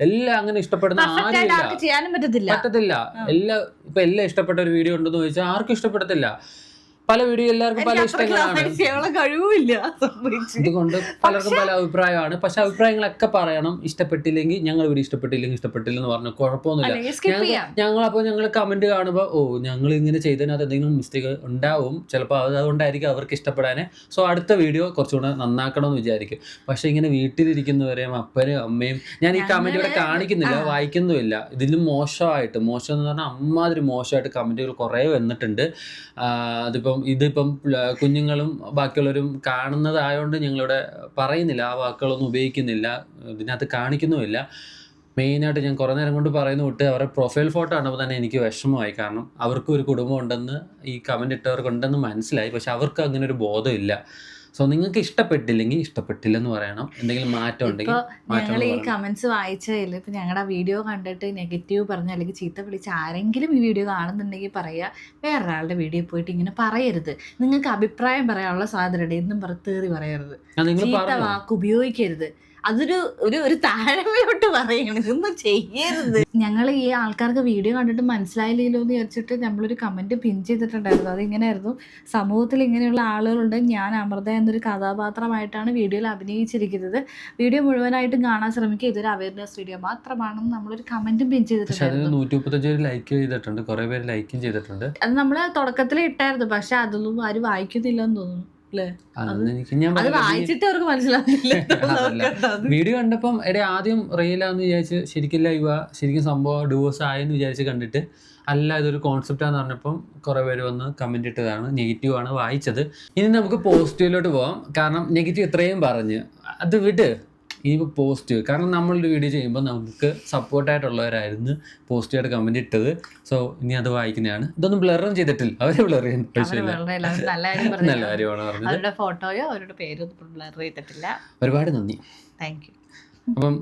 എല്ലാം അങ്ങനെ ഇഷ്ടപ്പെടുന്ന ആരും ചെയ്യാനും പറ്റത്തില്ല. എല്ലാം ഇഷ്ടപ്പെട്ട ഒരു വീഡിയോ ഉണ്ടെന്ന് ചോദിച്ചാൽ ആർക്കും ഇഷ്ടപ്പെടത്തില്ല. പല വീഡിയോ എല്ലാവർക്കും പല ഇഷ്ടങ്ങളാണ്. കഴിവില്ല. ഇതുകൊണ്ട് പലർക്കും പല അഭിപ്രായമാണ്. പക്ഷെ അഭിപ്രായങ്ങളൊക്കെ പറയണം. ഇഷ്ടപ്പെട്ടില്ലെങ്കിൽ ഞങ്ങൾ വീഡിയോ ഇഷ്ടപ്പെട്ടില്ലെന്ന് പറഞ്ഞു കുഴപ്പമൊന്നുമില്ല. ഞങ്ങൾ കമന്റ് കാണുമ്പോൾ ഞങ്ങൾ ഇങ്ങനെ ചെയ്തതിനകത്ത് എന്തെങ്കിലും മിസ്റ്റേക്ക് ഉണ്ടാവും, ചിലപ്പോൾ അതുകൊണ്ടായിരിക്കും അവർക്ക് ഇഷ്ടപ്പെടാനെ. സോ അടുത്ത വീഡിയോ കുറച്ചുകൂടെ നന്നാക്കണമെന്ന് വിചാരിക്കും. പക്ഷെ ഇങ്ങനെ വീട്ടിലിരിക്കുന്നവരെയും അപ്പനും അമ്മയും ഞാൻ ഈ കമന്റ് ഇവിടെ കാണിക്കുന്നില്ല, വായിക്കുന്നുമില്ല. ഇതിലും മോശം എന്ന് പറഞ്ഞാൽ അമ്മാതിരി മോശമായിട്ട് കമന്റുകൾ കുറേ വന്നിട്ടുണ്ട്. ഇതിപ്പം കുഞ്ഞുങ്ങളും ബാക്കിയുള്ളവരും കാണുന്നതായതുകൊണ്ട് ഞങ്ങളിവിടെ പറയുന്നില്ല, ആ വാക്കുകളൊന്നും ഉപയോഗിക്കുന്നില്ല, ഇതിനകത്ത് കാണിക്കുന്നുമില്ല. മെയിനായിട്ട് ഞാൻ കുറേ നേരം കൊണ്ട് പറയുന്ന വിട്ട് അവരുടെ പ്രൊഫൈൽ ഫോട്ടോ കണ്ടപ്പോൾ തന്നെ എനിക്ക് വിഷമമായി. കാരണം അവർക്കും ഒരു കുടുംബം ഉണ്ടെന്ന് ഈ കമൻറ്റ് ഇട്ടവർക്കുണ്ടെന്ന് മനസ്സിലായി. പക്ഷെ അവർക്ക് അങ്ങനെ ഒരു ബോധമില്ല. സോ നിങ്ങൾക്ക് ഇഷ്ടപ്പെട്ടില്ലെങ്കിൽ ഇഷ്ടപ്പെട്ടില്ലെന്ന് പറയണം. എന്തെങ്കിലും മാറ്റം ഉണ്ടെങ്കിൽ ഞങ്ങൾ ഈ കമന്റ്സ് വായിച്ചതിൽ ഇപ്പം ഞങ്ങളുടെ വീഡിയോ കണ്ടിട്ട് നെഗറ്റീവ് പറഞ്ഞ അല്ലെങ്കിൽ ചീത്ത വിളിച്ച് ആരെങ്കിലും ഈ വീഡിയോ കാണുന്നുണ്ടെങ്കിൽ പറയുക, വേറൊരാളുടെ വീഡിയോ പോയിട്ട് ഇങ്ങനെ പറയരുത്. നിങ്ങൾക്ക് അഭിപ്രായം പറയാനുള്ള സ്വാതന്ത്ര്യം, എന്നും തേറി പറയരുത്, ചീത്ത വാക്ക് ഉപയോഗിക്കരുത്. അതൊരു ഒരു താഴ്മയോട്ട് പറയണം, ഇതൊന്നും ചെയ്യരുത്. ഞങ്ങൾ ഈ ആൾക്കാർക്ക് വീഡിയോ കണ്ടിട്ട് മനസ്സിലായില്ലല്ലോ എന്ന് വിചാരിച്ചിട്ട് നമ്മളൊരു കമന്റ് പിൻ ചെയ്തിട്ടുണ്ടായിരുന്നു. അതിങ്ങനെയായിരുന്നു: സമൂഹത്തിൽ ഇങ്ങനെയുള്ള ആളുകളുണ്ട്, ഞാൻ അമൃത എന്നൊരു കഥാപാത്രമായിട്ടാണ് വീഡിയോയിൽ അഭിനയിച്ചിരിക്കുന്നത്, വീഡിയോ മുഴുവനായിട്ടും കാണാൻ ശ്രമിക്കുക, ഇതൊരു അവയർനെസ് വീഡിയോ മാത്രമാണെന്ന് നമ്മളൊരു കമന്റും പിൻ ചെയ്തിട്ടുണ്ടായിരുന്നു. 135 ലൈക്ക് ചെയ്തിട്ടുണ്ട്, കുറേ പേര് ലൈക്കും ചെയ്തിട്ടുണ്ട്. അത് നമ്മൾ തുടക്കത്തിൽ ഇട്ടായിരുന്നു, പക്ഷെ അതൊന്നും ആരും വായിക്കുന്നില്ലെന്ന് തോന്നുന്നു. വീഡിയോ കണ്ടപ്പം ആദ്യം റീലാന്ന് വിചാരിച്ച് ശരിക്കും സംഭവം ഡിവോഴ്സ് ആയെന്ന് വിചാരിച്ച് കണ്ടിട്ട് അല്ല, ഇതൊരു കോൺസെപ്റ്റാന്ന് പറഞ്ഞപ്പം കുറേ പേര് വന്ന് കമന്റ് ഇട്ടതാണ്. നെഗറ്റീവാണ് വായിച്ചത്. ഇനി നമുക്ക് പോസിറ്റീവിലോട്ട് പോകാം. കാരണം നെഗറ്റീവ് ഇത്രയും പറഞ്ഞ് അത് വിട്. ഇനി പോസിറ്റീവ്, കാരണം നമ്മളൊരു വീഡിയോ ചെയ്യുമ്പോൾ നമുക്ക് സപ്പോർട്ടായിട്ടുള്ളവരായിരുന്നു പോസിറ്റീവായിട്ട് കമൻറ്റ് ഇട്ടത്. സോ ഇനി അത് വായിക്കുന്നതാണ്. ഇതൊന്നും ബ്ലറും ചെയ്തിട്ടില്ല, അവരെ ബ്ലർ ചെയ്യാൻ ആവശ്യമില്ല. നല്ല കാര്യമാണ് പറഞ്ഞത്. ഫോട്ടോയോ അവരുടെ പേരോ ബ്ലർ ചെയ്തിട്ടില്ല. ഒരുപാട് നന്ദി, താങ്ക് യു. അപ്പം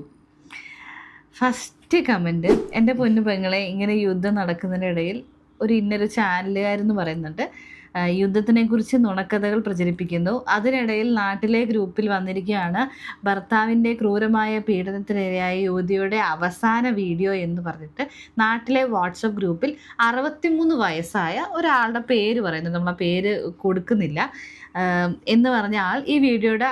ഫസ്റ്റ് കമൻറ്റ്: എൻ്റെ പൊന്നു പെങ്ങളെ, ഇങ്ങനെ യുദ്ധം നടക്കുന്നതിനിടയിൽ ഒരു ഇന്നൊരു ചാനലുകാരെന്ന് പറയുന്നുണ്ട്, യുദ്ധത്തിനെക്കുറിച്ച് നുണക്കഥകൾ പ്രചരിപ്പിക്കുന്നു. അതിനിടയിൽ നാട്ടിലെ ഗ്രൂപ്പിൽ വന്നിരിക്കുകയാണ് ഭർത്താവിൻ്റെ ക്രൂരമായ പീഡനത്തിനിരയായ യുവതിയുടെ അവസാന വീഡിയോ എന്ന് പറഞ്ഞിട്ട് നാട്ടിലെ വാട്സപ്പ് ഗ്രൂപ്പിൽ 63 വയസ്സായ ഒരാളുടെ പേര് പറയുന്നത്, നമ്മൾ ആ പേര് കൊടുക്കുന്നില്ല, എന്ന് പറഞ്ഞ ആൾ ഈ വീഡിയോയുടെ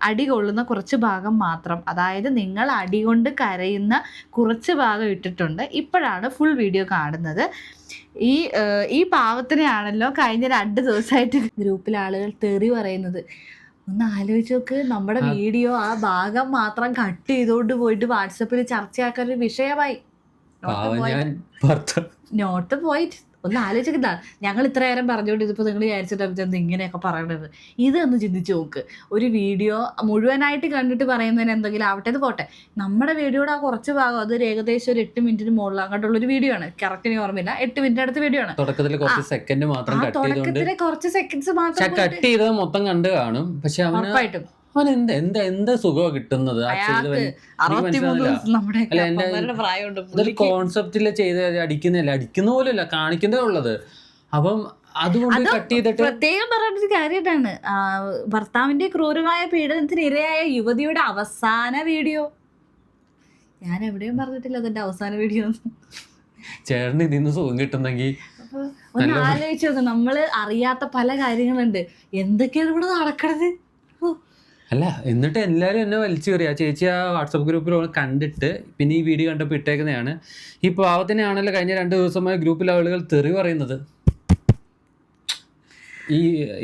അടി കൊള്ളുന്ന കുറച്ച് ഭാഗം മാത്രം, അതായത് നിങ്ങൾ അടി കൊണ്ട് കരയുന്ന കുറച്ച് ഭാഗം ഇട്ടിട്ടുണ്ട്. ഇപ്പോഴാണ് ഫുൾ വീഡിയോ കാണുന്നത്. ഈ പാവത്തിനെയാണല്ലോ കഴിഞ്ഞ 2 ദിവസമായിട്ട് ഗ്രൂപ്പിൽ ആളുകൾ തെറി പറയുന്നത്. ഒന്ന് ആലോചിച്ച് നോക്ക്, നമ്മുടെ വീഡിയോ ആ ഭാഗം മാത്രം കട്ട് ചെയ്തുകൊണ്ട് പോയിട്ട് വാട്സപ്പിൽ ചർച്ചയാക്കാൻ ഒരു വിഷയമായി. Note point. ഒന്ന് ആലോചിക്കുന്ന, ഞങ്ങൾ ഇത്ര നേരം പറഞ്ഞുകൊണ്ട് ഇതിപ്പോൾ നിങ്ങൾ വിചാരിച്ചിട്ട് ഇങ്ങനെയൊക്കെ പറയണത്. ഇതൊന്ന് ചിന്തിച്ച് നോക്ക്. ഒരു വീഡിയോ മുഴുവനായിട്ട് കണ്ടിട്ട് പറയുന്നതിന് എന്തെങ്കിലും ആവട്ടെ, ഇത് പോട്ടെ. നമ്മുടെ വീഡിയോയുടെ ആ കുറച്ച് ഭാഗം, അതൊരു ഏകദേശം ഒരു 8 മിനിറ്റിന് മുകളിൽ അങ്ങോട്ടുള്ളൊരു വീഡിയോ ആണ്. കറക്റ്റ് ഓർമ്മയില്ല, 8 മിനിറ്റ് അടുത്ത വീഡിയോ ആണ്. തുടക്കത്തിലെ കുറച്ച് സെക്കൻഡ് മാത്രം കുറച്ച് സെക്കൻഡ്സ് മാത്രം കട്ട് ചെയ്തത് മൊത്തം കണ്ട് കാണും. പക്ഷെ ഉറപ്പായിട്ടും എന്താ സുഖം കിട്ടുന്നത് കോൺസെപ്റ്റില് ചെയ്ത് അടിക്കുന്ന പോലെയല്ല, കാണിക്കുന്നേ ഉള്ളത്. അപ്പം അതുകൊണ്ട് കട്ട് ചെയ്തിട്ട് പ്രത്യേകം പറയുന്ന ഒരു കാര്യമാണ്, ഭർത്താവിന്റെ ക്രൂരമായ പീഡനത്തിന് ഇരയായ യുവതിയുടെ അവസാന വീഡിയോ. ഞാൻ എവിടെയും പറഞ്ഞിട്ടില്ല അതിന്റെ അവസാന വീഡിയോ. ചേട്ടന് ഇതിന്ന് സുഖം കിട്ടുന്നെങ്കിൽ ഒന്ന് ആലോചിച്ച് നോക്ക്. നമ്മള് അറിയാത്ത പല കാര്യങ്ങളുണ്ട്, എന്തൊക്കെയാണ് ഇവിടെ നടക്കണത്. അല്ല, എന്നിട്ട് എല്ലാവരും എന്നെ വലിച്ചു കയറിയ ചേച്ചി ആ വാട്സപ്പ് ഗ്രൂപ്പിൽ കണ്ടിട്ട് പിന്നെ ഈ വീഡിയോ കണ്ടപ്പോൾ ഇട്ടേക്കുന്നതാണ്. ഈ പാവത്തിനാണല്ലോ കഴിഞ്ഞ 2 ദിവസമായി ഗ്രൂപ്പിൽ ആളുകൾ തെറി പറയുന്നത്.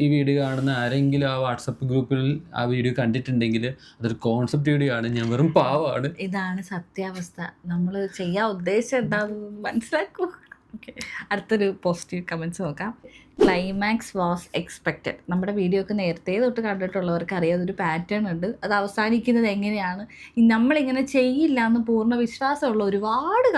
ഈ വീഡിയോ കാണുന്ന ആരെങ്കിലും ആ വാട്സപ്പ് ഗ്രൂപ്പിൽ ആ വീഡിയോ കണ്ടിട്ടുണ്ടെങ്കിൽ അതൊരു കോൺസെപ്റ്റ് വീഡിയോ ആണ്, ഞാൻ വെറും പാവമാണ്. ഇതാണ് സത്യാവസ്ഥ. നമ്മൾ ചെയ്യാൻ ഉദ്ദേശം എന്താണെന്ന് മനസ്സിലാക്കൂ. അടുത്തൊരു പോസിറ്റീവ് കമൻറ്റ്സ് നോക്കാം. Climax was expected. നമ്മുടെ വീഡിയോ ഒക്കെ നേരത്തെ തൊട്ട് കണ്ടിട്ടുള്ളവർക്ക് അറിയാം അതൊരു പാറ്റേൺ ഉണ്ട്. അത് അവസാനിക്കുന്നത് എങ്ങനെയാണ്, നമ്മളിങ്ങനെ ചെയ്യില്ല എന്ന് പൂർണ്ണ വിശ്വാസമുള്ള ഒരുപാട്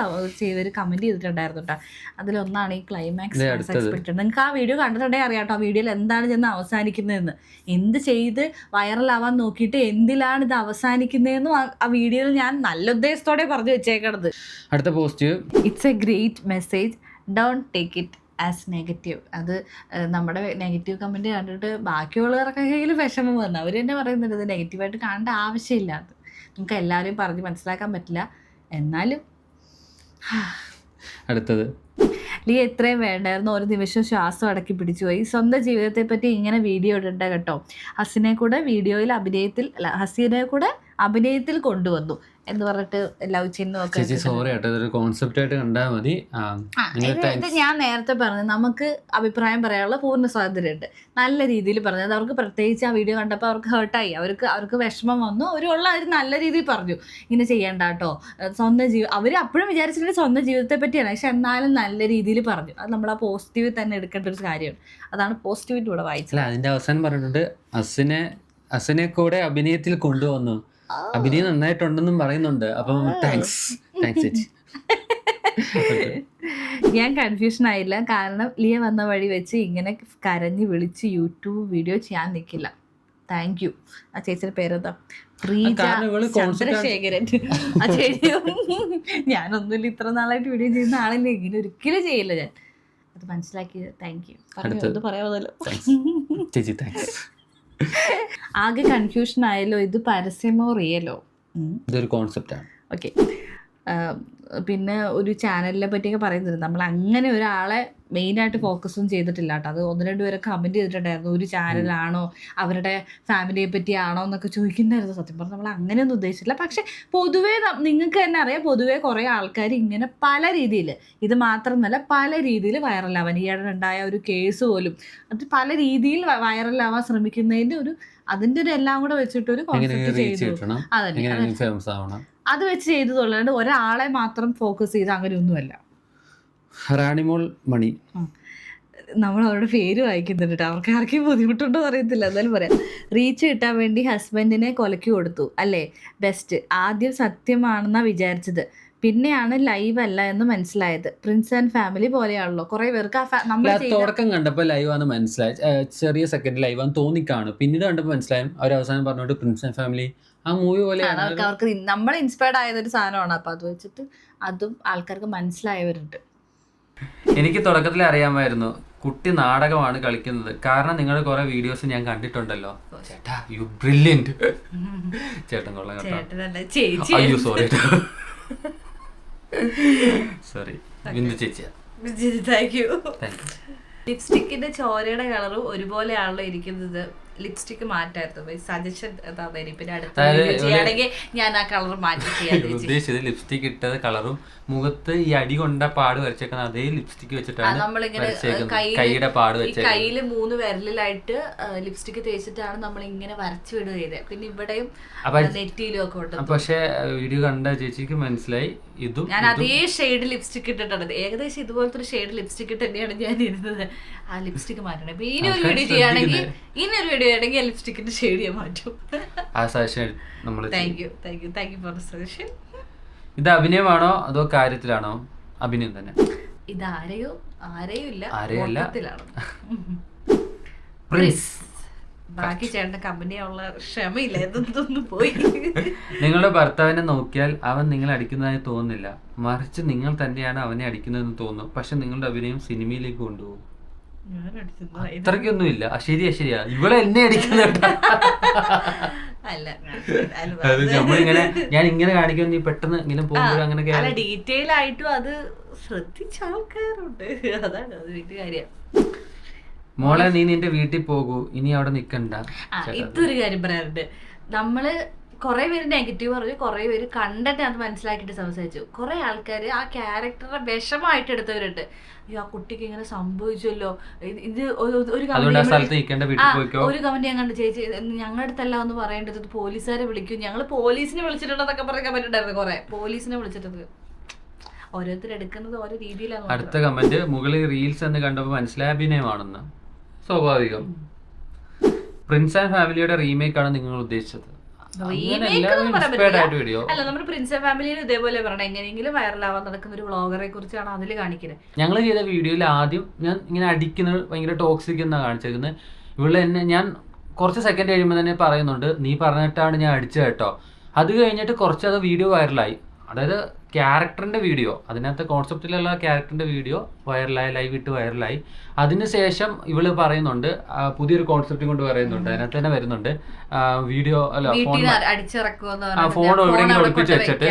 ചെയ്തൊരു കമൻറ്റ് ചെയ്തിട്ടുണ്ടായിരുന്നു കേട്ടോ. അതിലൊന്നാണ് ഈ ക്ലൈമാക്സ് വാസ് എക്സ്പെക്റ്റഡ്. നിങ്ങൾക്ക് ആ വീഡിയോ കണ്ടിട്ടുണ്ടെങ്കിൽ അറിയാം കേട്ടോ ആ വീഡിയോയിൽ എന്താണ് ചെന്ന് അവസാനിക്കുന്നതെന്ന്. എന്ത് ചെയ്ത് വൈറലാവാൻ നോക്കിയിട്ട് എന്തിലാണ് ഇത് അവസാനിക്കുന്നതെന്നും ആ വീഡിയോയിൽ ഞാൻ നല്ല ഉദ്ദേശത്തോടെ പറഞ്ഞു വെച്ചേക്കണത്. അടുത്ത post, it's A great message, don't take it as negative. അത് നമ്മുടെ നെഗറ്റീവ് കമൻറ്റ് കണ്ടിട്ട് ബാക്കിയുള്ളവർക്ക് കയ്യിൽ വിഷമം വന്നു. അവർ തന്നെ പറയുന്നുണ്ട് ഇത് നെഗറ്റീവായിട്ട് കാണേണ്ട ആവശ്യമില്ല. അത് നമുക്ക് എല്ലാവരെയും പറഞ്ഞ് മനസ്സിലാക്കാൻ പറ്റില്ല. എന്നാലും അടുത്തത്, ലിയ എത്രയും വേണ്ടായിരുന്നു, ഒരു നിമിഷം ശ്വാസം അടക്കി പിടിച്ചു പോയി. സ്വന്തം ജീവിതത്തെ പറ്റി ഇങ്ങനെ വീഡിയോ ഇടണ്ട കേട്ടോ. ഹസീനെ കൂടെ അഭിനയത്തിൽ കൊണ്ടുവന്നു എന്ന് പറഞ്ഞിട്ട് ലവ് ചിഹ്നം ഒക്കെ. സോറി കേട്ടോ, ഇതൊരു കോൺസെപ്റ്റ് ആയിട്ട് കണ്ടാൽ മതി. ഇത് ഞാൻ നേരത്തെ പറഞ്ഞു, നമുക്ക് അഭിപ്രായം പറയാനുള്ള പൂർണ്ണ സ്വാതന്ത്ര്യമുണ്ട്. നല്ല രീതിയിൽ പറഞ്ഞത് അവർക്ക്, പ്രത്യേകിച്ച് ആ വീഡിയോ കണ്ടപ്പോൾ അവർക്ക് ഹേർട്ടായി, അവർക്ക് വിഷമം വന്നു. അവർ നല്ല രീതിയിൽ പറഞ്ഞു ഇങ്ങനെ ചെയ്യണ്ട കേട്ടോ, സ്വന്തം അവർ അപ്പോഴും വിചാരിച്ചിട്ട് സ്വന്തം ജീവിതത്തെ പറ്റിയാണ്, പക്ഷെ എന്നാലും നല്ല രീതിയിൽ പറഞ്ഞു. അത് നമ്മൾ ആ പോസിറ്റീവ് തന്നെ എടുക്കേണ്ട ഒരു കാര്യമാണ്. അതാണ് പോസിറ്റിവിറ്റി ഇവിടെ വായിച്ചത്. അതിന്റെ അവസാനം പറഞ്ഞിട്ടുണ്ട് അസിനെ കൂടെ അഭിനയത്തിൽ കൊണ്ടുവന്നു, അഭിനയം നന്നായിട്ടുണ്ടെന്നും പറയുന്നുണ്ട്. അപ്പം താങ്ക്സ് ചേച്ചി. ഞാൻ കൺഫ്യൂഷൻ ആയില്ല, കാരണം ലിയ വന്ന വഴി വെച്ച് ഇങ്ങനെ കരഞ്ഞ് വിളിച്ച് യൂട്യൂബ് വീഡിയോ ചെയ്യാൻ നിൽക്കില്ല. Thank you. ആ ചേച്ചിയുടെ പേരെന്താ? ചന്ദ്രശേഖരൻ. ആ ചേച്ചി ഞാനൊന്നുമില്ല, ഇത്ര നാളായിട്ട് വീഡിയോ ചെയ്യുന്ന ആളല്ലേ, ഇങ്ങനെ ഒരിക്കലും ചെയ്യില്ല ഞാൻ. അത് മനസ്സിലാക്കിയത് താങ്ക് യു. പറഞ്ഞു പറയാമല്ലോ ചേച്ചി, താങ്ക്സ്. ആകെ കൺഫ്യൂഷൻ ആയല്ലോ, ഇത് പരസ്യമോ റിയലോ? ഇതൊരു കോൺസെപ്റ്റാണ്. ഓക്കെ. പിന്നെ ഒരു ചാനലിനെ പറ്റിയൊക്കെ പറയുന്നുണ്ട്. നമ്മൾ അങ്ങനെ ഒരാളെ മെയിനായിട്ട് ഫോക്കസും ചെയ്തിട്ടില്ല കേട്ടോ. അത് 1-2 പേരെ കമൻറ്റ് ചെയ്തിട്ടുണ്ടായിരുന്നു, ഒരു ചാനലാണോ അവരുടെ ഫാമിലിയെ പറ്റിയാണോ എന്നൊക്കെ ചോദിക്കുന്നുണ്ടായിരുന്നു. സത്യം പറഞ്ഞാൽ നമ്മൾ അങ്ങനെയൊന്നും ഉദ്ദേശിച്ചില്ല. പക്ഷേ പൊതുവേ നിങ്ങൾക്ക് തന്നെ അറിയാം, പൊതുവേ കുറേ ആൾക്കാർ ഇങ്ങനെ പല രീതിയിൽ, ഇത് മാത്രമല്ല പല രീതിയിൽ വൈറലാവാൻ, ഈയിടെ ഉണ്ടായ ഒരു കേസ് പോലും അത് പല രീതിയിൽ വൈറലാവാൻ ശ്രമിക്കുന്നതിൻ്റെ അതിൻ്റെ ഒരു എല്ലാം കൂടെ വെച്ചിട്ടൊരു കോൺസെപ്റ്റ് ചെയ്തു. അതന്നെ, അത് വെച്ച് ചെയ്തതുള്ളതുകൊണ്ട് ഒരാളെ മാത്രം ഫോക്കസ് ചെയ്ത് അങ്ങനെയൊന്നുമല്ല. റാണിമോൾ മണി, നമ്മൾ അവരുടെ പേര് വായിക്കുന്നുണ്ട് കേട്ടോ, അവർക്ക് ആർക്കും ബുദ്ധിമുട്ടുണ്ടോ അറിയത്തില്ല, എന്നാലും പറയാം. റീച്ച് കിട്ടാൻ വേണ്ടി ഹസ്ബൻഡിനെ കൊലക്കി കൊടുത്തു അല്ലേ? ബെസ്റ്റ്. ആദ്യം സത്യമാണെന്നാണ് വിചാരിച്ചത്, പിന്നെയാണ് ലൈവ് അല്ല എന്ന് മനസ്സിലായത്. പ്രിൻസ് ആൻഡ് ഫാമിലി പോലെയാണല്ലോ. കുറെ പേർക്ക് തുടക്കം കണ്ടപ്പോൾ ലൈവ് ആണെന്ന് മനസ്സിലായി, ചെറിയ സെക്കൻഡ് ലൈവ് ആണെന്ന് തോന്നിക്കാണും. പിന്നീട് കണ്ടപ്പോൾ മനസ്സിലായും അവർ അവസാനം പറഞ്ഞോട്ട് പ്രിൻസ് ആൻഡ് ഫാമിലി ആ മൂവി പോലെയാണ്. അവർക്ക് നമ്മൾ ഇൻസ്പയർഡ് ആയതൊരു സാധനമാണ്. അപ്പം അത് വെച്ചിട്ട് അതും ആൾക്കാർക്ക് മനസ്സിലായവരുണ്ട്. എനിക്ക് തുടക്കത്തിൽ അറിയാമായിരുന്നു കുട്ടി നാടകമാണ് കളിക്കുന്നത്, കാരണം നിങ്ങളുടെ കുറെ വീഡിയോസ് ഞാൻ കണ്ടിട്ടുണ്ടല്ലോ. ചേട്ടാ യു ബ്രില്യന്റ്. ചേട്ടൻ കൊള്ളാം കേട്ടോ. അയ്യോ സോറി സോറി. ബിന്ദു ചേച്ചിയാ. Thank you. ലിപ്സ്റ്റിക്കിന്റെ ചോരയുടെ കളറും ഒരുപോലെയാണല്ലോ ഇരിക്കുന്നത്. ലിപ്സ്റ്റിക് മാറ്റായിരുന്നു. സജഷൻ പിന്നെ അടുത്ത ഞാൻ ആ കളർ മാറ്റി ഉദ്ദേശിച്ചത് ലിപ്സ്റ്റിക് ഇട്ടത് കളറും മുഖത്ത് ഈ അടി കൊണ്ട പാട് വരച്ചേക്കുന്ന അതേ ലിപ്സ്റ്റിക് വെച്ചിട്ടാണ് നമ്മളിങ്ങനെ കൈയുടെ പാട് വെച്ചത്. കയ്യില് 3 വിരലിലായിട്ട് ലിപ്സ്റ്റിക് തേച്ചിട്ടാണ് നമ്മൾ ഇങ്ങനെ വരച്ചു വിടുക ചെയ്തത്. പിന്നെ ഇവിടെയും നെറ്റിയിലും ഒക്കെ ഉണ്ട്. പക്ഷെ വീഡിയോ കണ്ട ചേച്ചിക്ക് മനസ്സിലായി ഇതും ഞാൻ അതേ ഷെയ്ഡ് ലിപ്സ്റ്റിക് ഇട്ടിട്ടുണ്ട്. ഏകദേശം ഇതുപോലത്തെ ഒരു ഷെയ്ഡ് ലിപ്സ്റ്റിക് ഇട്ട് തന്നെയാണ് ഞാൻ ഇരുന്നത്. ആ ലിപ്സ്റ്റിക് മാറ്റണം. ഇപ്പൊ ഇനി ഒരു വീഡിയോ ചെയ്യുകയാണെങ്കിൽ ലിപ്സ്റ്റിക്കിന്റെ ഷെയ്ഡ് ഞാൻ മാറ്റും. Thank you for suggestion. ഇത് അഭിനയമാണോ അതോ കാര്യത്തിലാണോ? അഭിനയം തന്നെ. ഇത് ആരെയും ഇല്ല, ബാക്കി ചേട്ടൻ കമ്പനിയുള്ള ക്ഷമയില്ല, എന്തൊന്നും പോയി. നിങ്ങളുടെ ഭർത്താവിനെ നോക്കിയാൽ അവൻ നിങ്ങളെ അടിക്കുന്നതായി തോന്നുന്നില്ല, മറിച്ച് നിങ്ങൾ തന്നെയാണ് അവനെ അടിക്കുന്നതെന്ന് തോന്നുന്നു. പക്ഷെ നിങ്ങളുടെ അഭിനയം സിനിമയിലേക്ക് കൊണ്ടുപോകും. അത്രയ്ക്കൊന്നും ഇല്ല. ശരിയാ ഇവളെ എന്നെ അടിക്കുന്നുണ്ട്. നമ്മളിങ്ങനെ ഞാൻ ഇങ്ങനെ കാണിക്കുമ്പോൾ നീ പെട്ടെന്ന് ഇങ്ങനെ പോകുമ്പോൾ അങ്ങനെ ഡീറ്റെയിൽ ആയിട്ടും അത് ശ്രദ്ധിച്ച ആൾക്കാരുണ്ട്. അതാണ് അത് വലിയ കാര്യം. മോളെ നീ നിന്റെ വീട്ടിൽ പോകൂ, ഇനി അവിടെ നിക്കണ്ട. ഇതൊരു കാര്യം പറയാറുണ്ട്. നമ്മള് കുറെ പേര് നെഗറ്റീവ് പറഞ്ഞു, കുറെ പേര് കണ്ടന്റ് അത് മനസ്സിലാക്കിയിട്ട് സംസാരിച്ചു. കുറെ ആൾക്കാർ ആ ക്യാരക്ടറെ വിഷമായിട്ട് എടുത്തവരുണ്ട്. ആ കുട്ടിക്ക് ഇങ്ങനെ സംഭവിച്ചല്ലോ, ഇത് ഒരു കമന്റ് ഞാൻ കണ്ടു, ചേച്ചി ഞങ്ങളുടെ അടുത്തല്ല എന്ന് പറയേണ്ടത്, പോലീസുകാരെ വിളിക്കും, ഞങ്ങൾ പോലീസിനെ വിളിച്ചിട്ടുണ്ടെന്നൊക്കെ പറയാൻ പറ്റുണ്ടായിരുന്നു. കുറെ പോലീസിനെ വിളിച്ചിട്ടത് ഓരോരുത്തർ എടുക്കുന്നത് ഓരോ രീതിയിലാണ്. അടുത്ത കമന്റ്, മുകളിൽ റീൽസ് എന്ന് കണ്ടപ്പോൾ മനസ്സിലായ അഭിനയമാണെന്ന്. സ്വാഭാവികം. പ്രിൻസ് ആൻഡ് ഫാമിലിയുടെ റീമേക്ക് ആണ് നിങ്ങൾ ഉദ്ദേശിച്ചത്? അല്ല, നമ്മുടെ പ്രിൻസ് ആൻഡ് ഫാമിലിയിൽ ഇതേപോലെ പറയണം, എങ്ങനെയെങ്കിലും വൈറലാവാൻ നടക്കുന്ന ഒരു വ്ളോഗറെ കുറിച്ചാണ് അതിൽ കാണിക്കുന്നത്. ഞങ്ങൾ ചെയ്ത വീഡിയോയിൽ ആദ്യം ഞാൻ ഇങ്ങനെ അടിക്കുന്നത് ഭയങ്കര ടോക്സിക് എന്നാണ് കാണിച്ചിരിക്കുന്നത്. ഇവിടെ എന്നെ ഞാൻ കുറച്ച് സെക്കൻഡ് കഴിയുമ്പോൾ തന്നെ പറയുന്നുണ്ട്, നീ പറഞ്ഞിട്ടാണ് ഞാൻ അടിച്ചത് കേട്ടോ. അത് കഴിഞ്ഞിട്ട് കുറച്ചത് വീഡിയോ വൈറലായി. അതായത് ക്യാരക്ടറിൻ്റെ വീഡിയോ, അതിനകത്ത് കോൺസെപ്റ്റിലുള്ള ക്യാരക്ടറിൻ്റെ വീഡിയോ വൈറലായി, ലൈവ് ഇട്ട് വൈറലായി. അതിനുശേഷം ഇവള് പറയുന്നുണ്ട്, പുതിയൊരു കോൺസെപ്റ്റ് കൊണ്ട് പറയുന്നുണ്ട്, അതിനകത്ത് തന്നെ വരുന്നുണ്ട് വീഡിയോ അല്ല ഫോൺ എവിടെയെങ്കിലും ഒളിപ്പിച്ച് വെച്ചിട്ട്.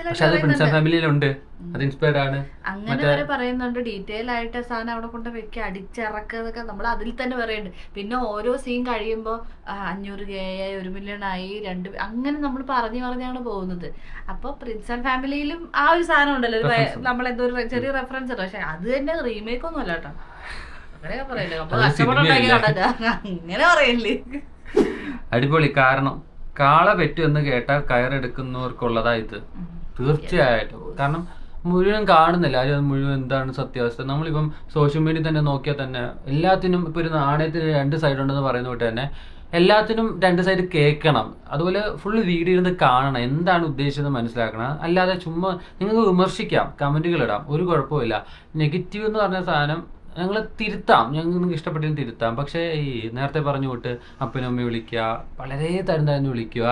പക്ഷെ അത് പ്രിൻസ് ആൻഡ് ഫാമിലിയിലുണ്ട്, അത് ഇൻസ്പയർഡ് ആണ്. അങ്ങനെ വരെ പറയുന്നുണ്ട്, ഡീറ്റെയിൽ ആയിട്ട് സാധനം അവിടെ കൊണ്ട് വെക്കുക, അടിച്ചിറക്കുക, നമ്മൾ അതിൽ തന്നെ പറയുന്നുണ്ട്. പിന്നെ ഓരോ സീൻ കഴിയുമ്പോൾ 500K ആയി, 1 million ആയി, 2 അങ്ങനെ നമ്മൾ പറഞ്ഞാണ് പോകുന്നത്. അപ്പോൾ പ്രിൻസ് ആൻഡ് ഫാമിലിയിലും ആ ഒരു സാധനം ഉണ്ടല്ലോ, നമ്മളെന്തോ ഒരു ചെറിയ റെഫറൻസ് ഉണ്ട്. പക്ഷെ അത് തന്നെ റീമേക്ക് ഒന്നും അല്ല കേട്ടോ. അങ്ങനെയൊക്കെ പറയല്ലേ, നമ്മൾ കഷ്ടപ്പെട്ടുണ്ടാക്കി അങ്ങനെ പറയല്ലേ. അടിപൊളി. കാരണം കാള പെറ്റു എന്ന് കേട്ടാൽ കയറെടുക്കുന്നവർക്കുള്ളതാ ഇത്, തീർച്ചയായിട്ടും. കാരണം മുഴുവൻ കാണുന്നില്ല, അത് മുഴുവൻ എന്താണ് സത്യാവസ്ഥ. നമ്മളിപ്പം സോഷ്യൽ മീഡിയ തന്നെ നോക്കിയാൽ തന്നെ എല്ലാത്തിനും ഇപ്പോൾ ഒരു നാണയത്തിന് 2 സൈഡ് ഉണ്ടെന്ന് പറയുന്ന തൊട്ട് തന്നെ എല്ലാത്തിനും 2 സൈഡ് കേൾക്കണം. അതുപോലെ ഫുൾ വീഡിയോ ഇരുന്ന് കാണണം, എന്താണ് ഉദ്ദേശിച്ചത് മനസ്സിലാക്കണം. അല്ലാതെ ചുമ്മാ നിങ്ങൾക്ക് വിമർശിക്കാം, കമൻറ്റുകൾ ഇടാം, ഒരു കുഴപ്പമില്ല. നെഗറ്റീവ് എന്ന് പറഞ്ഞ സാധനം ഞങ്ങൾ തിരുത്താം, ഞങ്ങൾക്ക് ഇഷ്ടപ്പെട്ടതിന് തിരുത്താം. പക്ഷേ ഈ നേരത്തെ പറഞ്ഞു വിട്ട് അപ്പനും അമ്മയും വിളിക്കുക, വളരെ തരം വിളിക്കുക,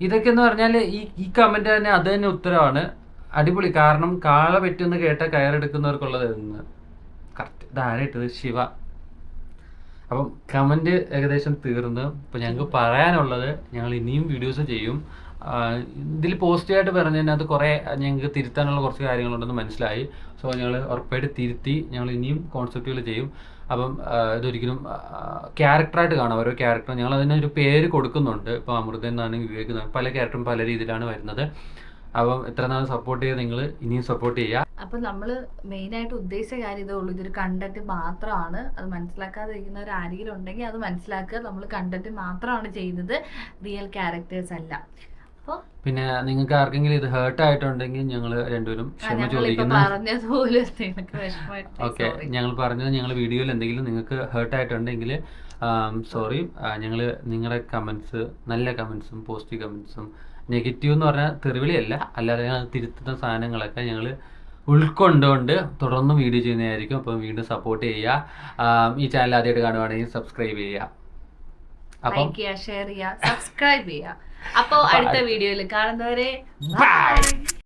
ഇതൊക്കെ എന്ന് പറഞ്ഞാൽ ഈ കമൻറ്റ് തന്നെ അത് തന്നെ ഉത്തരവാണ്. അടിപൊളി. കാരണം കാള പെറ്റെന്ന് കേട്ട കയറെടുക്കുന്നവർക്കുള്ളത് എന്ന് കറക്റ്റ്. ഇതാരായിട്ടത്? ശിവ. അപ്പം കമൻറ്റ് ഏകദേശം തീർന്ന്. ഇപ്പം ഞങ്ങൾക്ക് പറയാനുള്ളത്, ഞങ്ങൾ ഇനിയും വീഡിയോസ് ചെയ്യും. ഇതിൽ പോസിറ്റീവായിട്ട് പറഞ്ഞതിനകത്ത് കുറേ ഞങ്ങൾക്ക് തിരുത്താനുള്ള കുറച്ച് കാര്യങ്ങളുണ്ടെന്ന് മനസ്സിലായി. സോ ഞങ്ങൾ ഉറപ്പായിട്ട് തിരുത്തി ഞങ്ങൾ ഇനിയും കോൺസെപ്റ്റുകൾ ചെയ്യും. അപ്പം ഇതൊരിക്കലും ക്യാരക്ടറായിട്ട് കാണാം, ഓരോ ക്യാരക്ടറും ഞങ്ങൾ അതിനൊരു പേര് കൊടുക്കുന്നുണ്ട്. ഇപ്പോൾ അമൃത എന്നാണെങ്കിൽ വിവേക്, പല ക്യാരക്ടറും പല രീതിയിലാണ് വരുന്നത്. അപ്പം എത്ര നാൾ സപ്പോർട്ട് ചെയ്ത് നിങ്ങൾ ഇനിയും സപ്പോർട്ട് ചെയ്യുക. അപ്പം നമ്മൾ മെയിനായിട്ട് ഉദ്ദേശിച്ച കാര്യം ഇതേ ഉള്ളൂ, ഇതൊരു കണ്ടന്റ് മാത്രമാണ്. അത് മനസ്സിലാക്കാതിരിക്കുന്നവർ ആരെങ്കിലും ഉണ്ടെങ്കിൽ അത് മനസ്സിലാക്കുക. നമ്മൾ കണ്ടന്റ് മാത്രമാണ് ചെയ്യുന്നത്, റിയൽ ക്യാരക്ടേഴ്സ് അല്ല. അപ്പോൾ പിന്നെ നിങ്ങൾക്ക് ആർക്കെങ്കിലും ഇത് ഹേർട്ട് ആയിട്ടുണ്ടെങ്കിൽ ഞങ്ങൾ രണ്ടുപേരും ക്ഷമ ചോദിക്കുന്നു. ഓക്കെ, ഞങ്ങൾ പറഞ്ഞത് ഞങ്ങൾ വീഡിയോയിൽ എന്തെങ്കിലും നിങ്ങൾക്ക് ഹേർട്ട് ആയിട്ടുണ്ടെങ്കിൽ സോറി. ഞങ്ങൾ നിങ്ങളുടെ കമൻസ്, നല്ല കമൻസും പോസിറ്റീവ് കമൻസും, നെഗറ്റീവ് എന്ന് പറഞ്ഞാൽ തെറിവിളിയല്ല, അല്ലാതെ ഞങ്ങൾ തിരുത്തുന്ന സാധനങ്ങളൊക്കെ ഞങ്ങൾ ഉൾക്കൊണ്ടുകൊണ്ട് തുടർന്നും വീഡിയോ ചെയ്യുന്നതായിരിക്കും. അപ്പം വീണ്ടും സപ്പോർട്ട് ചെയ്യുക. ഈ ചാനൽ ആദ്യമായിട്ട് കാണുവാണെങ്കിൽ സബ്സ്ക്രൈബ് ചെയ്യുക, അപ്പം ഷെയർ ചെയ്യുക, സബ്സ്ക്രൈബ് ചെയ്യുക. അപ്പോൾ അടുത്ത വീഡിയോയിൽ കാണുന്നവരെ ബൈ.